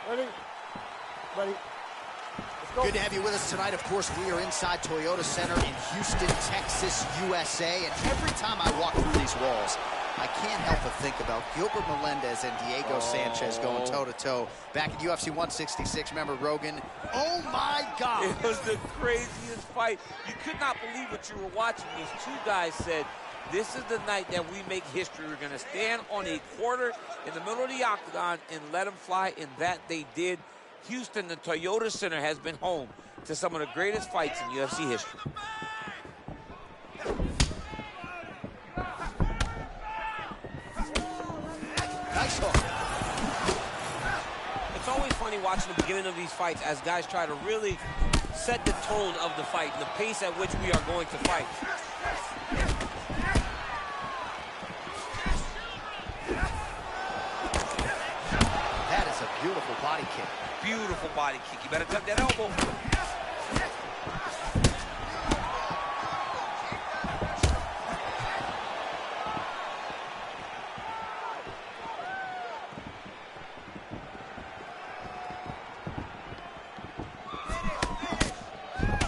Ready? Ready. Let's go.
Good to have you with us tonight. Of course, we are inside Toyota Center in Houston, Texas, USA. And every time I walk through these walls, I can't help but think about Gilbert Melendez and Diego Sanchez going toe-to-toe back in UFC 166. Remember Rogan? Oh, my God.
It was the craziest fight. You could not believe what you were watching. These two guys said, this is the night that we make history. We're going to stand on a quarter in the middle of the octagon and let them fly, and that they did. Houston, the Toyota Center, has been home to some of the greatest fights in UFC history.
Nice hook.
It's always funny watching the beginning of these fights as guys try to really set the tone of the fight and the pace at which we are going to fight.
That is a beautiful body kick.
Beautiful body kick. You better tuck that elbow.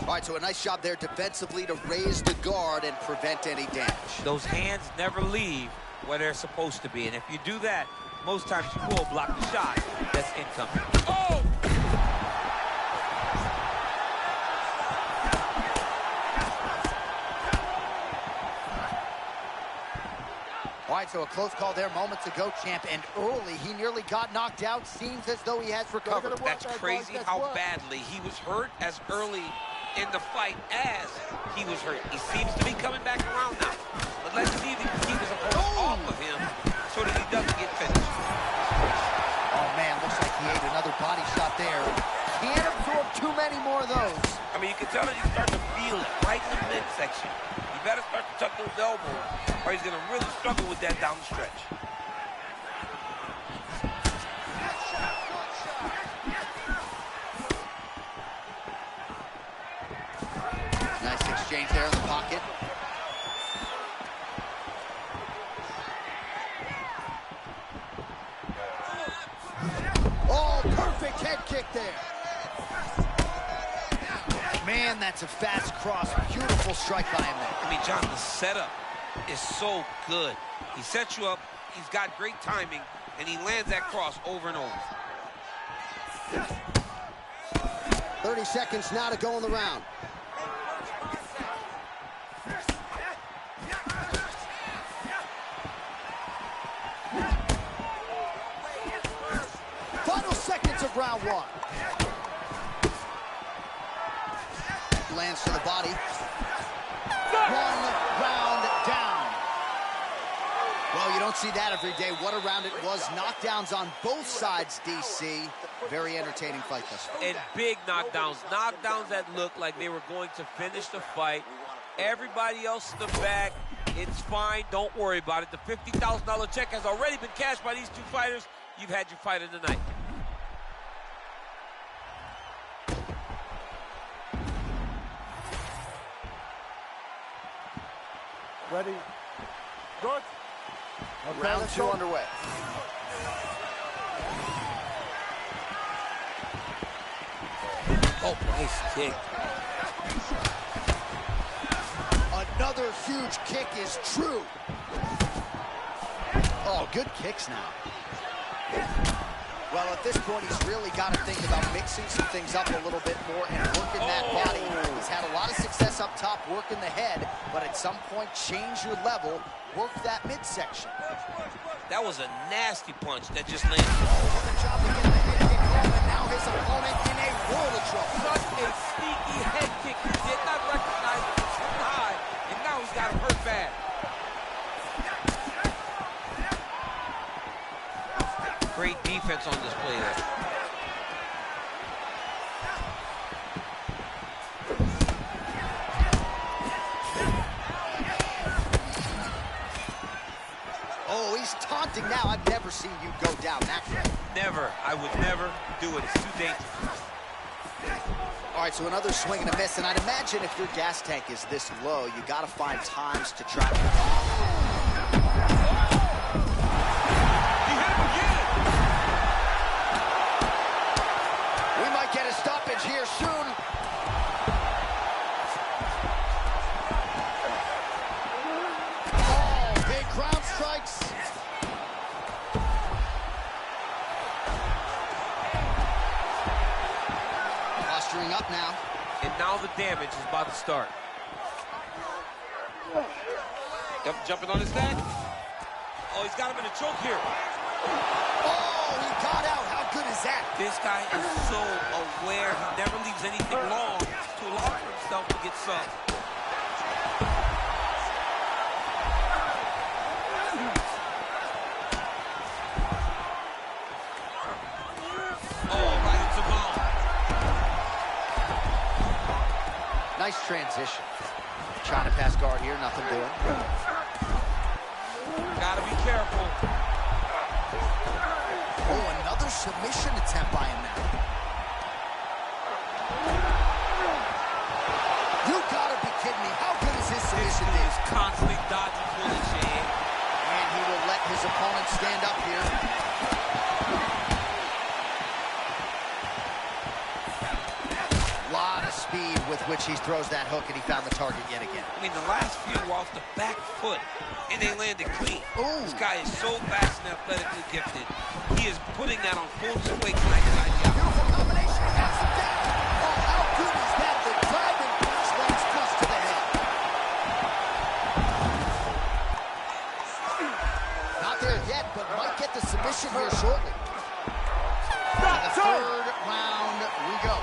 All right, so a nice job there defensively to raise the guard and prevent any damage.
Those hands never leave where they're supposed to be, and if you do that, most times you will block the shot that's incoming. Oh!
All right, so a close call there moments ago, champ, and early he nearly got knocked out. Seems as though he has recovered.
That's crazy how badly he was hurt as early in the fight as he was hurt. He seems to be coming back around now. But let's see if he can keep his opponent off of him so that he doesn't get finished.
Oh, man, looks like he ate another body shot there. Can't absorb too many more of those.
I mean, you can tell that he's starting to feel it right in the midsection. You better start to tuck those elbows or he's going to really struggle with that down the stretch.
Nice exchange there in the pocket. Oh, perfect head kick there. Man, that's a fast cross. Beautiful strike by him there.
I mean, John, the setup is so good. He sets you up, he's got great timing, and he lands that cross over and over.
30 seconds now to go in the round. Final seconds of round one. Lands to the body. 1 round down. Well, you don't see that every day. What a round it was. Knockdowns on both sides, DC. Very entertaining fight thus far.
And big knockdowns. Knockdowns that looked like they were going to finish the fight. Everybody else in the back, it's fine. Don't worry about it. The $50,000 check has already been cashed by these two fighters. You've had your fight of the night.
Ready? Good. Okay,
Round
let's
two
go.
underway.
Oh, nice kick.
Another huge kick is true. Oh, good kicks now. Well, at this point, he's really got to think about mixing some things up a little bit more and working that body. He's had a lot of success up top, working the head, but at some point, change your level, work that midsection.
That was a nasty punch that just landed.
Good job to get the head kick home, and now his opponent in a world of trouble.
Such a sneaky head kick. He did not recognize it too high, and now he's got him hurt bad.
Great defense on display there.
Oh, he's taunting now. I've never seen you go down that way.
Never. I would never do it. It's too dangerous.
All right, so another swing and a miss, and I'd imagine if your gas tank is this low, you got to find times to try to...
And now the damage is about to start.
Yep, jumping on his neck.
Oh, he's got him in a choke here.
Oh, he got out. How good is that?
This guy is so aware. He never leaves anything long to allow for himself to get subbed. Oh, right into mount.
Nice transition. Trying to pass guard here, nothing doing.
Gotta be careful.
Oh, another submission attempt by him now. You gotta be kidding me. How good is his submission?
He's constantly dodging bullets, Shane.
And he will let his opponent stand up here. Lot of speed with which he throws that hook, and he found the target yet again.
I mean, the last few were off the back foot, and they landed clean.
Ooh.
This guy is so fast and athletically gifted. He is putting that on full display tonight inside the outfit.
Beautiful combination. Has him down. Oh, how good is that? The driving punch lands close to the head. Not there yet, but might get the submission here shortly. To the third round we go.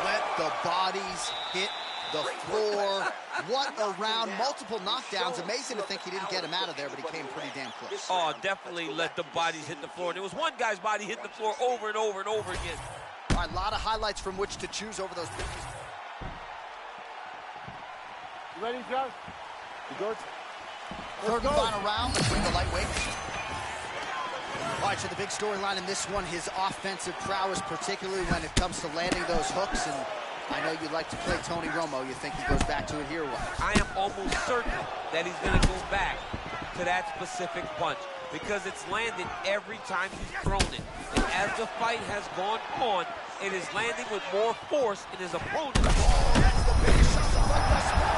Let the bodies hit the floor. What a round. Multiple knockdowns. Amazing to think he didn't get him out of there, but he came pretty damn close.
Oh, definitely let the bodies hit the floor. There was one guy's body hit the floor over and over and over again.
All right, a lot of highlights from which to choose over those pictures.
You ready, Josh? You good?
Third and final round between the lightweights. All right, so the big storyline in this one, his offensive prowess, particularly when it comes to landing those hooks. And I know you like to play Tony Romo. You think he goes back to it here or what?
I am almost certain that he's going to go back to that specific punch because it's landed every time he's thrown it. And as the fight has gone on, it is landing with more force in his opponent.
Oh, that's the biggest shot of the fight thus far.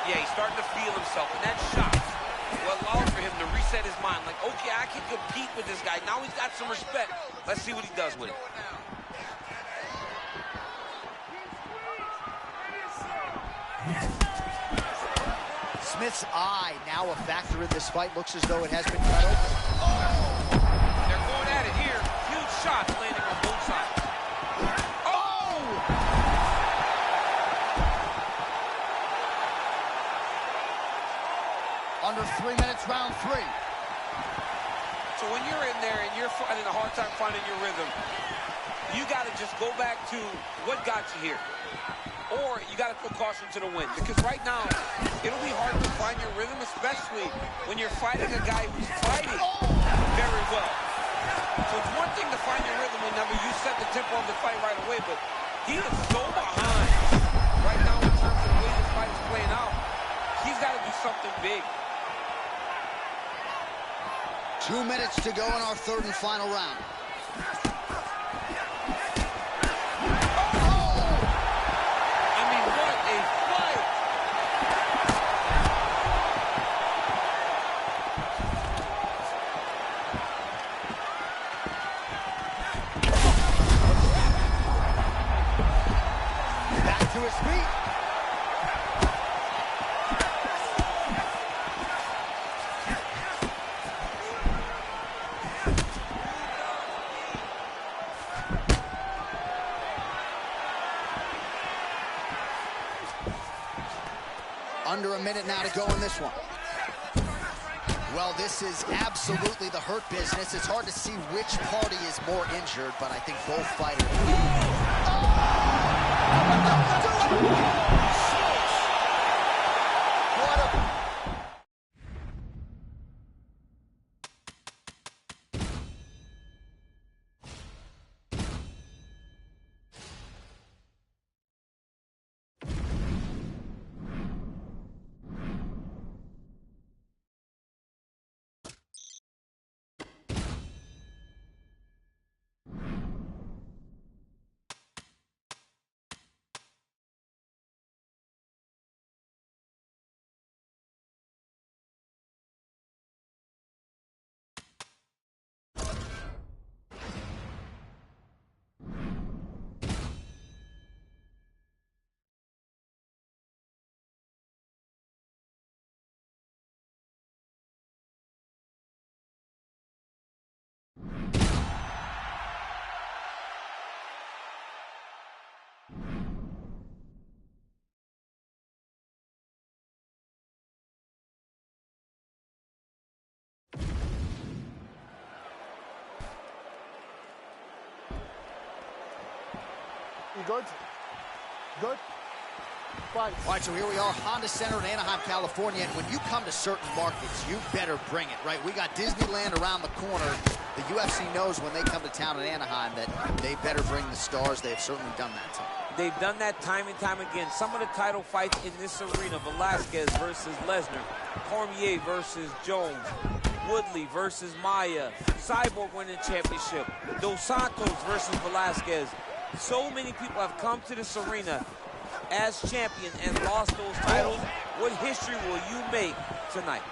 Yeah, he's starting to feel himself, and that shot will allow for him to reset his mind. Like, okay, I can compete with this guy. Now he's got some respect. Let's see what he does with it.
Smith's eye now a factor in this fight. Looks as though it has been cut open.
Oh! They're going at it here. Huge shots landing on both sides.
Under 3 minutes, round 3.
So when you're in there and you're finding a hard time finding your rhythm, you got to just go back to what got you here. Or you got to throw caution to the wind. Because right now, it'll be hard to find your rhythm, especially when you're fighting a guy who's fighting very well. So it's one thing to find your rhythm whenever you set the tempo of the fight right away, but he is so behind right now in terms of the way this fight is playing out. He's got to do something big.
2 minutes to go in our third and final round.
I mean, what a fight!
Back to his feet. Under a minute now to go in this one. Well, this is absolutely the hurt business. It's hard to see which party is more injured, but I think both fighters.
You good? Good? Fight.
All right, so here we are, Honda Center in Anaheim, California. And when you come to certain markets, you better bring it, right? We got Disneyland around the corner. The UFC knows when they come to town in Anaheim that they better bring the stars. They have certainly done that tonight.
They've done that time and time again. Some of the title fights in this arena, Velasquez versus Lesnar, Cormier versus Jones, Woodley versus Maia, Cyborg winning championship, Dos Santos versus Velasquez. So many people have come to this arena as champion and lost those titles. What history will you make tonight?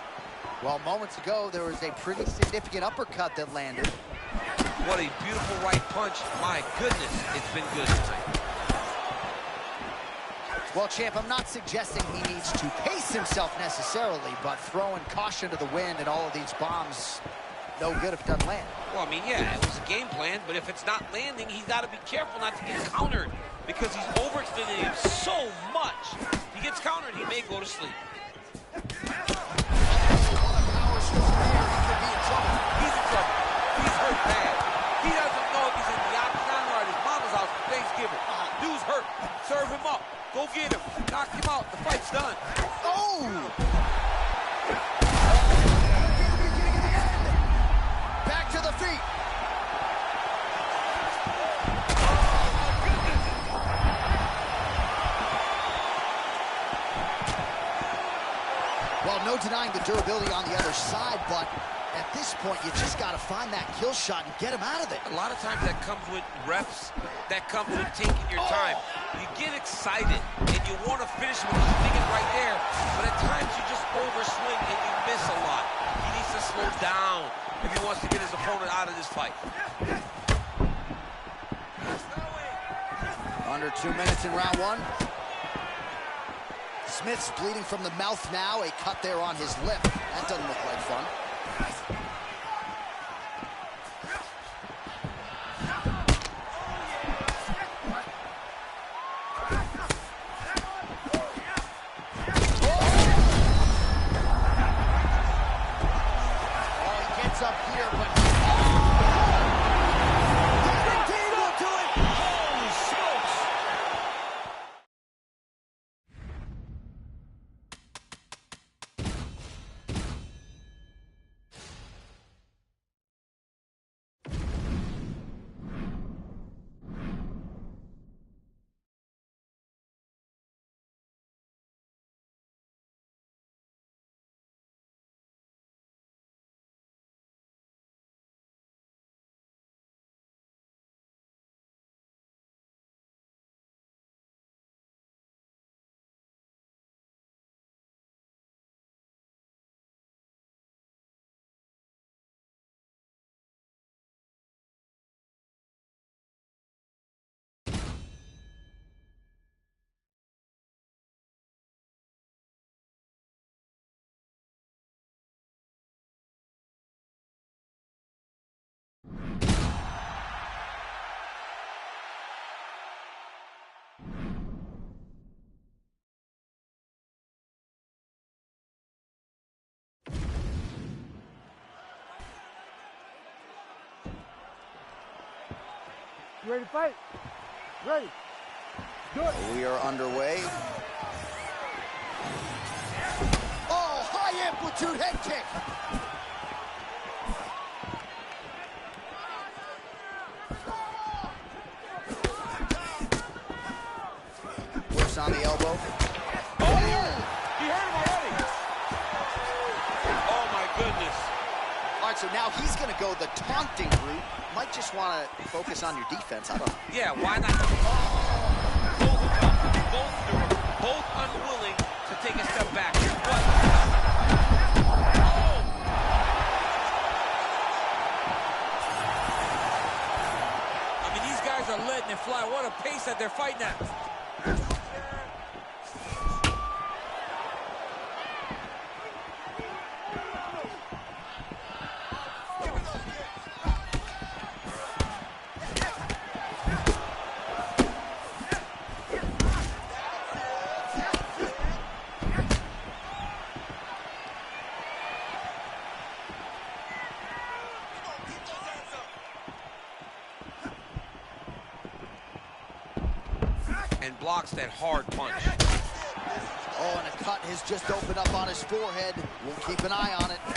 Well, moments ago, there was a pretty significant uppercut that landed.
What a beautiful right punch. My goodness, it's been good tonight.
Well, champ, I'm not suggesting he needs to pace himself necessarily, but throwing caution to the wind and all of these bombs, no good if it doesn't land.
Well, I mean, yeah, it was a game plan, but if it's not landing, he's got to be careful not to get countered because he's overextending him so much. If he gets countered, he may go to sleep. He's in trouble. He's hurt bad. He doesn't know if he's in the octagon or at his mama's house for Thanksgiving. Dude's hurt. Serve him up. Go get him. Knock him out. The fight's done.
Oh! Back to the feet. Well, no denying the durability on the other side, but at this point, you just got to find that kill shot and get him out of there.
A lot of times that comes with reps, that comes with taking your time. You get excited and you want to finish with you thinking right there, but at times you just overswing and you miss a lot. He needs to slow down if he wants to get his opponent out of this fight.
Under 2 minutes in round one. Smith's bleeding from the mouth now, a cut there on his lip. That doesn't look like fun.
You ready to fight? Ready. Do it.
We are underway. Oh, high amplitude head kick. Whips on the elbow.
Oh, he hurt him already. Oh, my goodness.
All right, so now he's going to go the taunting route. Might just want to focus on your defense. I don't know.
Yeah, why not? Both unwilling to take a step back. But,
I mean, these guys are letting it fly. What a pace that they're fighting at.
and blocks that hard punch.
Oh, and a cut has just opened up on his forehead. We'll keep an eye on it.
I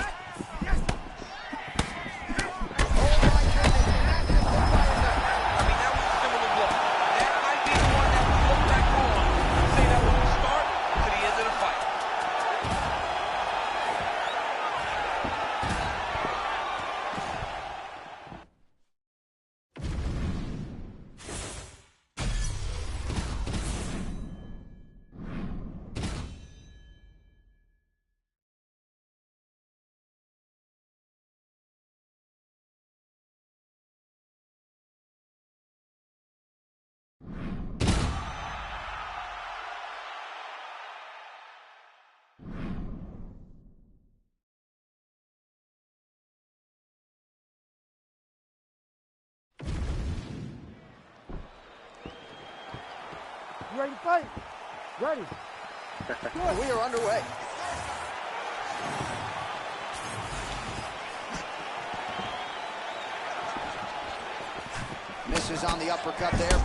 mean, that was a similar blow. That might be the one that we look back on and say that was the start to the end of the fight.
You ready to fight? Ready.
We are underway. Misses on the uppercut there.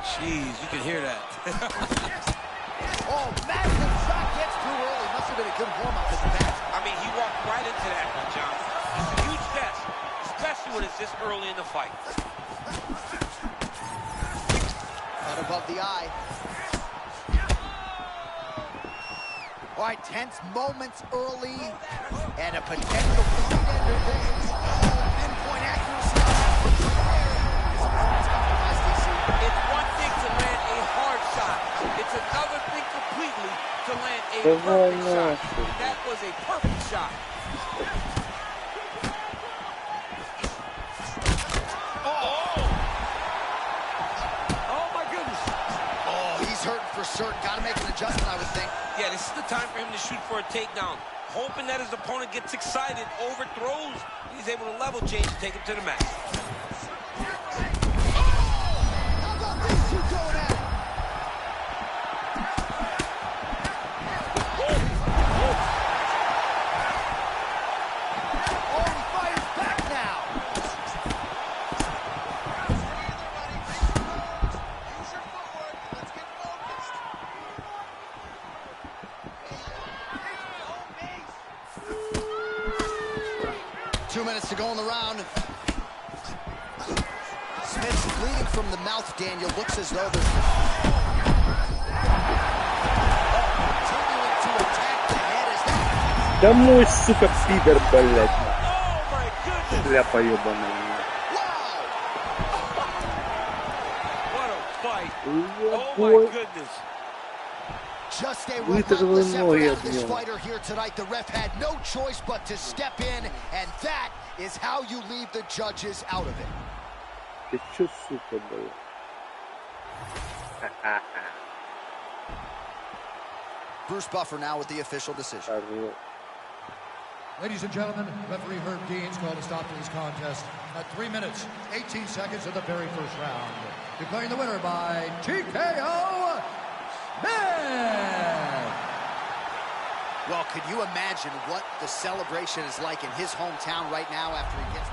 Jeez, you can hear that.
Oh, massive shot gets through early. Must have been a good warm-up in the back.
I mean, he walked right into that one, John. It's a huge test, especially when it's this early in the fight.
Cut above the eye. All right, tense moments early, and a potential fight ender there. Pinpoint accuracy on that one. Compromised, DC.
It's one thing to land a hard shot. It's another thing completely to land a perfect shot. That was a perfect shot.
Oh my goodness.
Oh, he's hurting for certain. Got to make an adjustment, I would think.
Yeah, this is the time for him to shoot for a takedown. Hoping that his opponent gets excited, overthrows, he's able to level change and take him to the mat.
How about these two going at it? Oh, he fires back now. Use your footwork. Let's get focused. 2 minutes to go in the round. Smith's bleeding from the mouth, Daniel. Looks as though there's... continuing to attack the head as that...
Домой, сука, пидор, блядь.
Oh my goodness!
Шляпа ебаная.
Wow!
What a fight!
Ой,
Oh my goodness!
Just a
Вытяжелые
relentless
ноги
effort out of
от
this
него.
fighter here tonight. The ref had no choice but to step in, and that is how you leave the judges out of it.
Ты чё, сука, блядь?
Bruce Buffer now with the official decision.
Орёл.
Ladies and gentlemen, referee Herb Dean's called a stop to this contest at 3 minutes, 18 seconds of the very first round. Declaring the winner by TKO, Smith!
Well, could you imagine what the celebration is like in his hometown right now after he gets...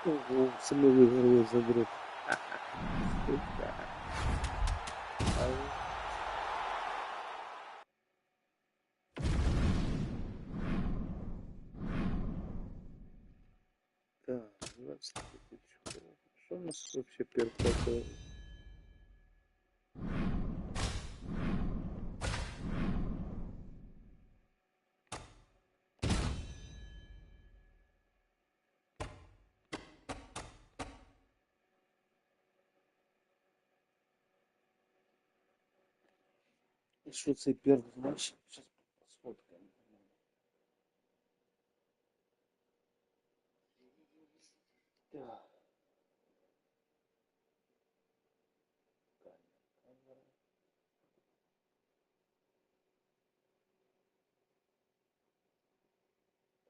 Ого, сами выиграли за друг. Сука. Так, 20 тысяч. Что у нас вообще перпетуум? Что це первый матч? Сейчас посмотрим. Так. Камера.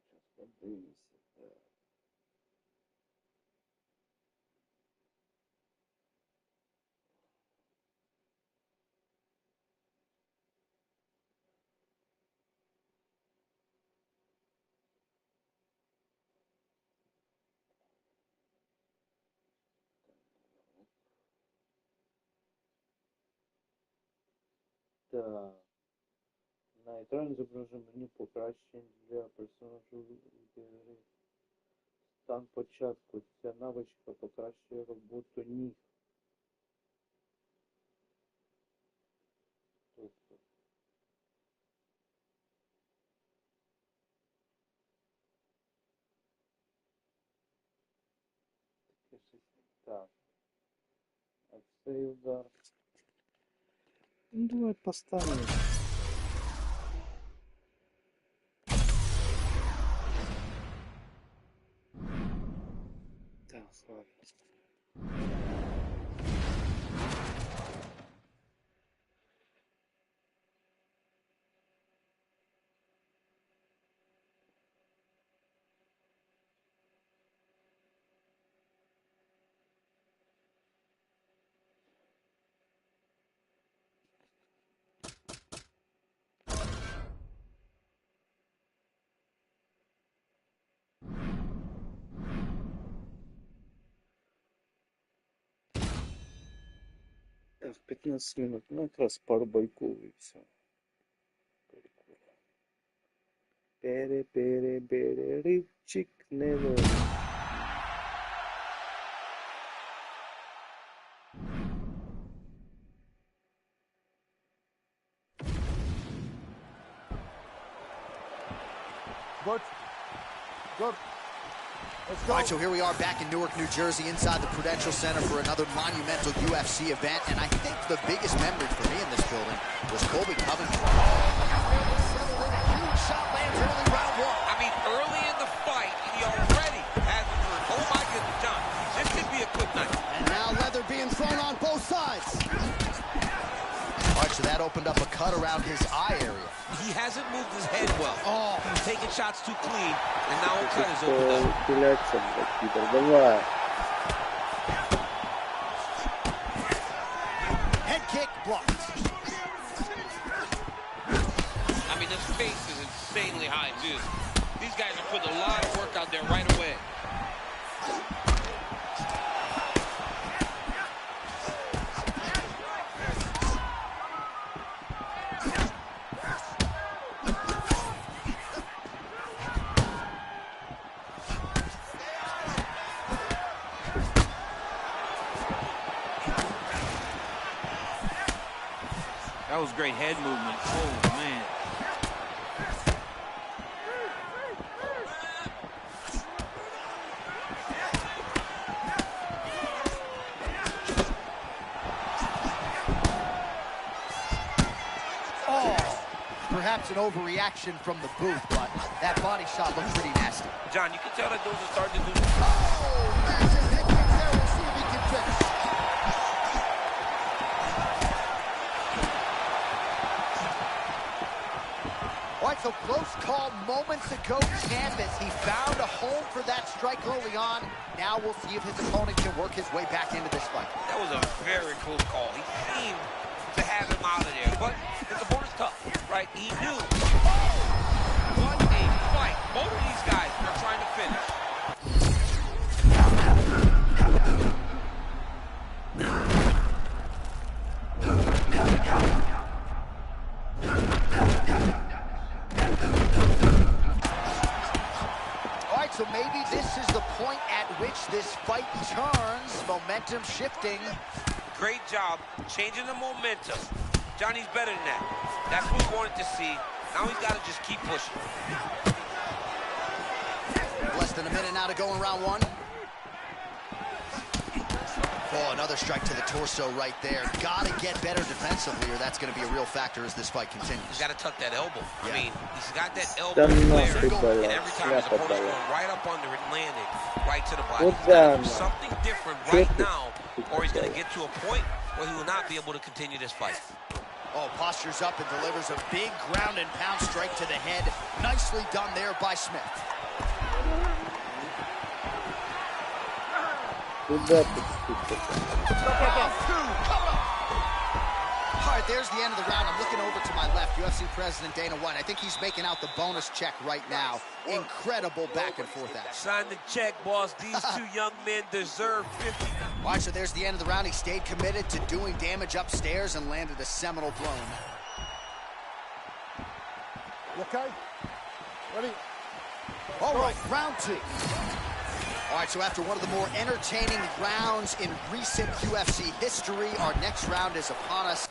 Сейчас поднимемся. Так.
Да. На екрані зображено меню покращень для персонажів ігри. Стан початку. Ця навичка покращує роботу ніг. Тобто. Таке щось так. А цей удар. Ну, давай поставимо. Так, ладно. Так, 15 минут. Ну, якраз пару бойков і все. Перерывчик не надо.
Good. Good. Let's go.
All right, so here we are back in Newark, New Jersey, inside the Prudential Center for another monumental UFC event. And I think the biggest memory for me in this building was Colby Covington. Huge shot lands early round one.
I mean, early in the fight, he already has the first. Oh my goodness, John. This could be a quick night.
And now leather being thrown on both sides. All right, so that opened up a cut around his eye area.
He hasn't moved his head well.
Oh,
He's taking shots too clean, and now a cut is opened up.
Пиляться, Пидор, давай.
head kick blocked.
I mean, his face is insanely high, too. These guys are putting a lot of work out there right away.
That was great head movement. Oh, man.
Perhaps an overreaction from the booth, but that body shot looked pretty nasty.
John, you can tell that those are starting to do...
Oh, massive hit kick there. We'll see if he can finish. All right, so close call moments ago, Canvas. He found a home for that strike early on. Now we'll see if his opponent can work his way back into this fight.
That was a very close call. He seemed to have him out of there, but his opponent's tough, right? He knew. What a fight. Both of these guys are trying to finish.
All right, so maybe this is the point at which this fight turns. Momentum shifting.
Great job changing the momentum. Johnny's better than that. That's what we wanted to see. Now he's got to just keep pushing.
Less than a minute now to go in round one. Oh, another strike to the torso right there. Gotta get better defensively, or that's going to be a real factor as this fight continues.
He's got to tuck that elbow.
Yeah.
I mean, he's got that elbow there, and every time his opponent's going right up under it and landing right to the body. He's got to do something different right now, or he's going to get to a point where he will not be able to continue this fight.
Oh, postures up and delivers a big ground and pound strike to the head. Nicely done there by Smith.
Куда ты?
All right, there's the end of the round. I'm looking over to my left, UFC President Dana White. I think he's making out the bonus check right now. Incredible back and forth action.
Sign the check, boss. These two young men deserve 50.
All right, so there's the end of the round. He stayed committed to doing damage upstairs and landed a seminal blow.
You okay? Ready?
All right, round two. All right, so after one of the more entertaining rounds in recent UFC history, our next round is upon us.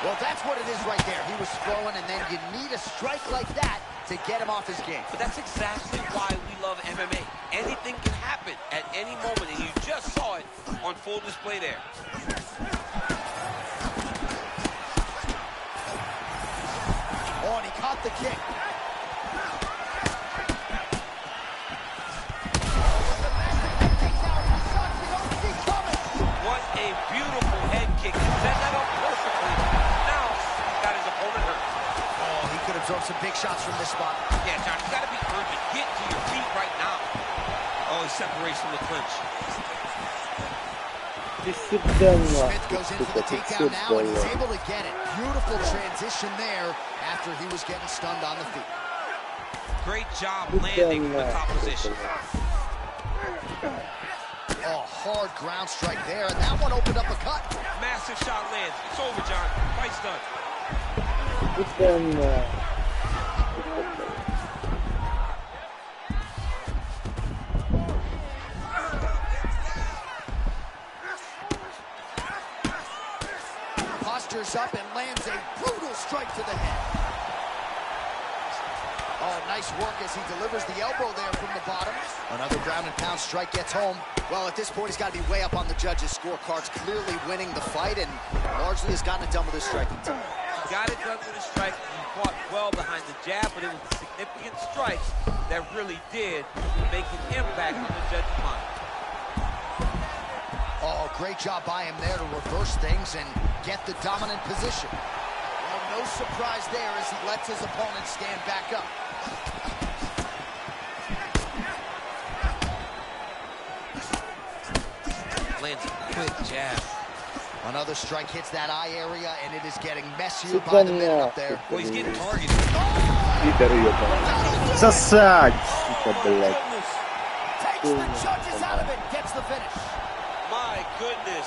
Well, that's what it is right there. He was throwing, and then you need a strike like that to get him off his game.
But that's exactly why we love MMA. Anything can happen at any moment, and you just saw it on full display there.
Oh, and he caught the kick.
What a beautiful head kick. He set that up perfectly. Now he's got his opponent hurt.
Oh, he could absorb some big shots from this spot.
Yeah, John, you got to be urgent. Get to your feet right now. Oh, he separates from the clinch.
Smith goes in for the takedown now, and he's able to get it. Beautiful transition there after he was getting stunned on the feet.
Great job landing from the top position.
Oh, hard ground strike there, and that one opened up a cut.
Massive shot lands. It's over, John. Fight's done.
Postures up and lands a brutal strike to the head. Oh, nice work as he delivers the elbow there from the bottom. Another ground and pound strike gets home. Well, at this point, he's got to be way up on the judges' scorecards, clearly winning the fight, and largely has gotten it done with his striking team.
Got it done with a strike. He fought well behind the jab, but it was the significant strikes that really did make an impact on the judge's mind.
Oh, great job by him there to reverse things and get the dominant position. Well, no surprise there as he lets his opponent stand back up.
Lands a quick jab.
Another strike hits that eye area, and it is getting messier by the minute up there.
Well, he's getting targeted.
Сосать, сука, блядь.
Takes the judges out of it, gets the finish.
My goodness.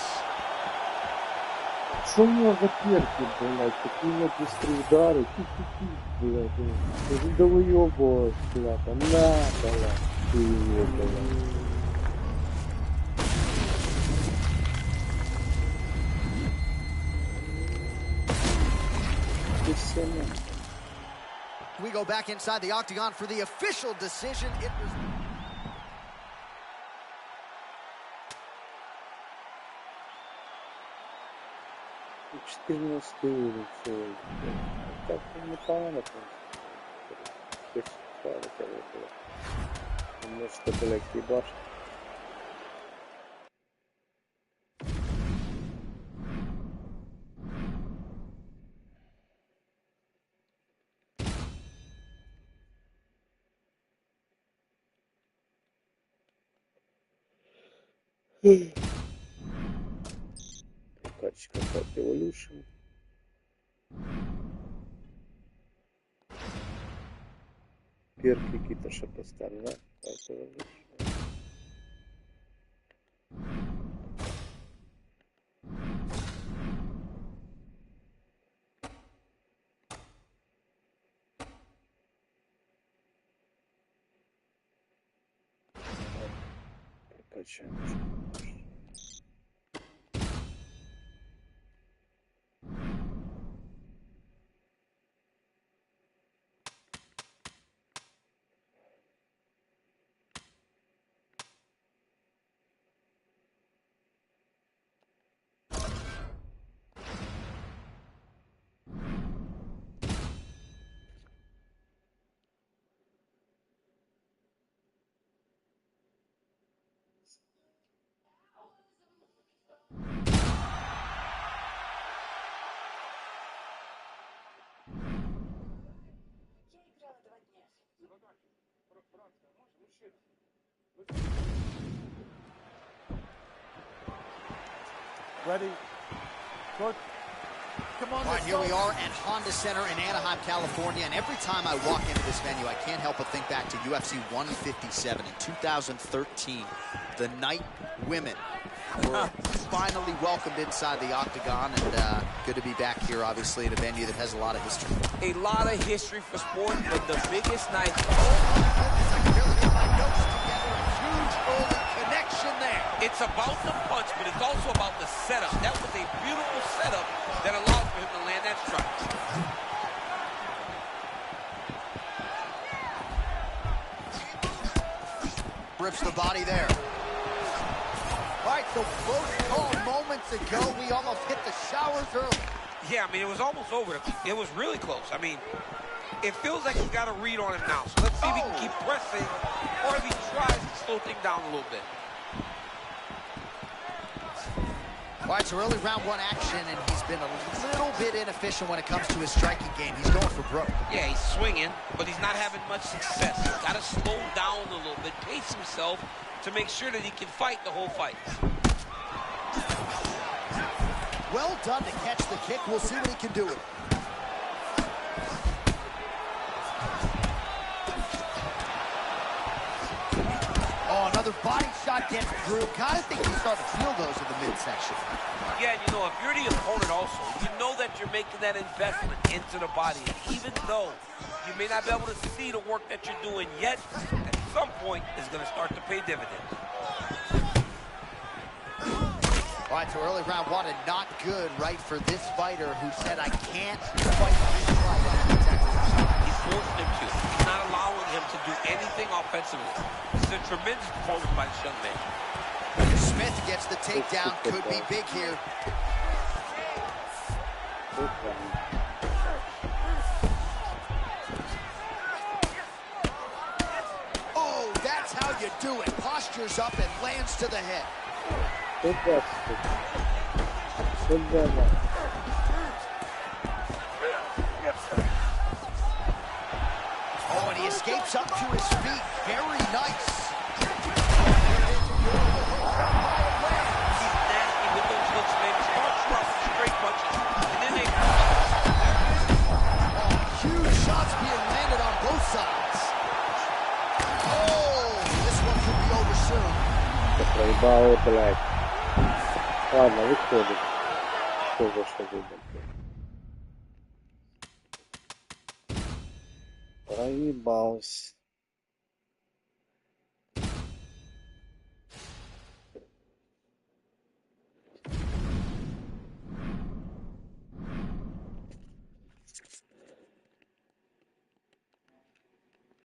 Что много перки, блядь, такие вот быстрые удары, блядь, ты же довыебываешь, блядь, на, блядь, ты его, блядь.
We go back inside the octagon for the official decision. It was...
Может, блядь, ебашь. Качка Fight Evolution. Перки какие-то шапостальные. Fight Evolution. Прокачаем.
Ready? Good. him on
All right,
the
here we
shoulder.
are at Honda Center in Anaheim, California, and every time I walk into this venue, I can't help but think back to UFC 157 in 2013. The night women were finally welcomed inside the octagon, and good to be back here, obviously, at a venue that has a lot of history.
A lot of history for sport, but the biggest night.
Oh, my goodness, I can barely get my notes together. Huge early connection there.
It's about the punch, but it's also about the setup. That was a beautiful setup that allowed for him to land that strike.
Rips the body there. All right, so close call moments ago. We almost hit the showers early.
Yeah, I mean, it was almost over. It was really close. I mean, it feels like he's got a read on him now. So let's see if he can keep pressing or if he tries to slow things down a little bit.
All right, so early round one action, and he's been a little bit inefficient when it comes to his striking game. He's going for broke.
Yeah, he's swinging, but he's not having much success. He's got to slow down a little bit, pace himself to make sure that he can fight the whole fight.
Well done to catch the kick. We'll see what he can do with it. Oh, another body shot gets through. Kind of think you start to feel those in the midsection.
Yeah, you know, if you're the opponent also, you know that you're making that investment into the body. And even though you may not be able to see the work that you're doing yet, at some point, it's going to start to pay dividends.
All right, so early round one and not good, right, for this fighter who said, I can't fight this fight. That's exactly what he said.
He's forcing him to. He's not allowing him to do anything offensively. This is a tremendous performance by this young man.
Smith gets the takedown. Could be big here. Oh, that's how you do it. Postures up and lands to the head.
Good best. Good best.
Oh, and he escapes up to his feet. Very nice.
He's nasty with those hooks, man. He starts rough, straight punches, and then they...
Oh, huge shots being landed on both sides. Oh, this one could be over soon.
Проебал, блядь. Ладно, выходит. Что за что выбрать? Проебался.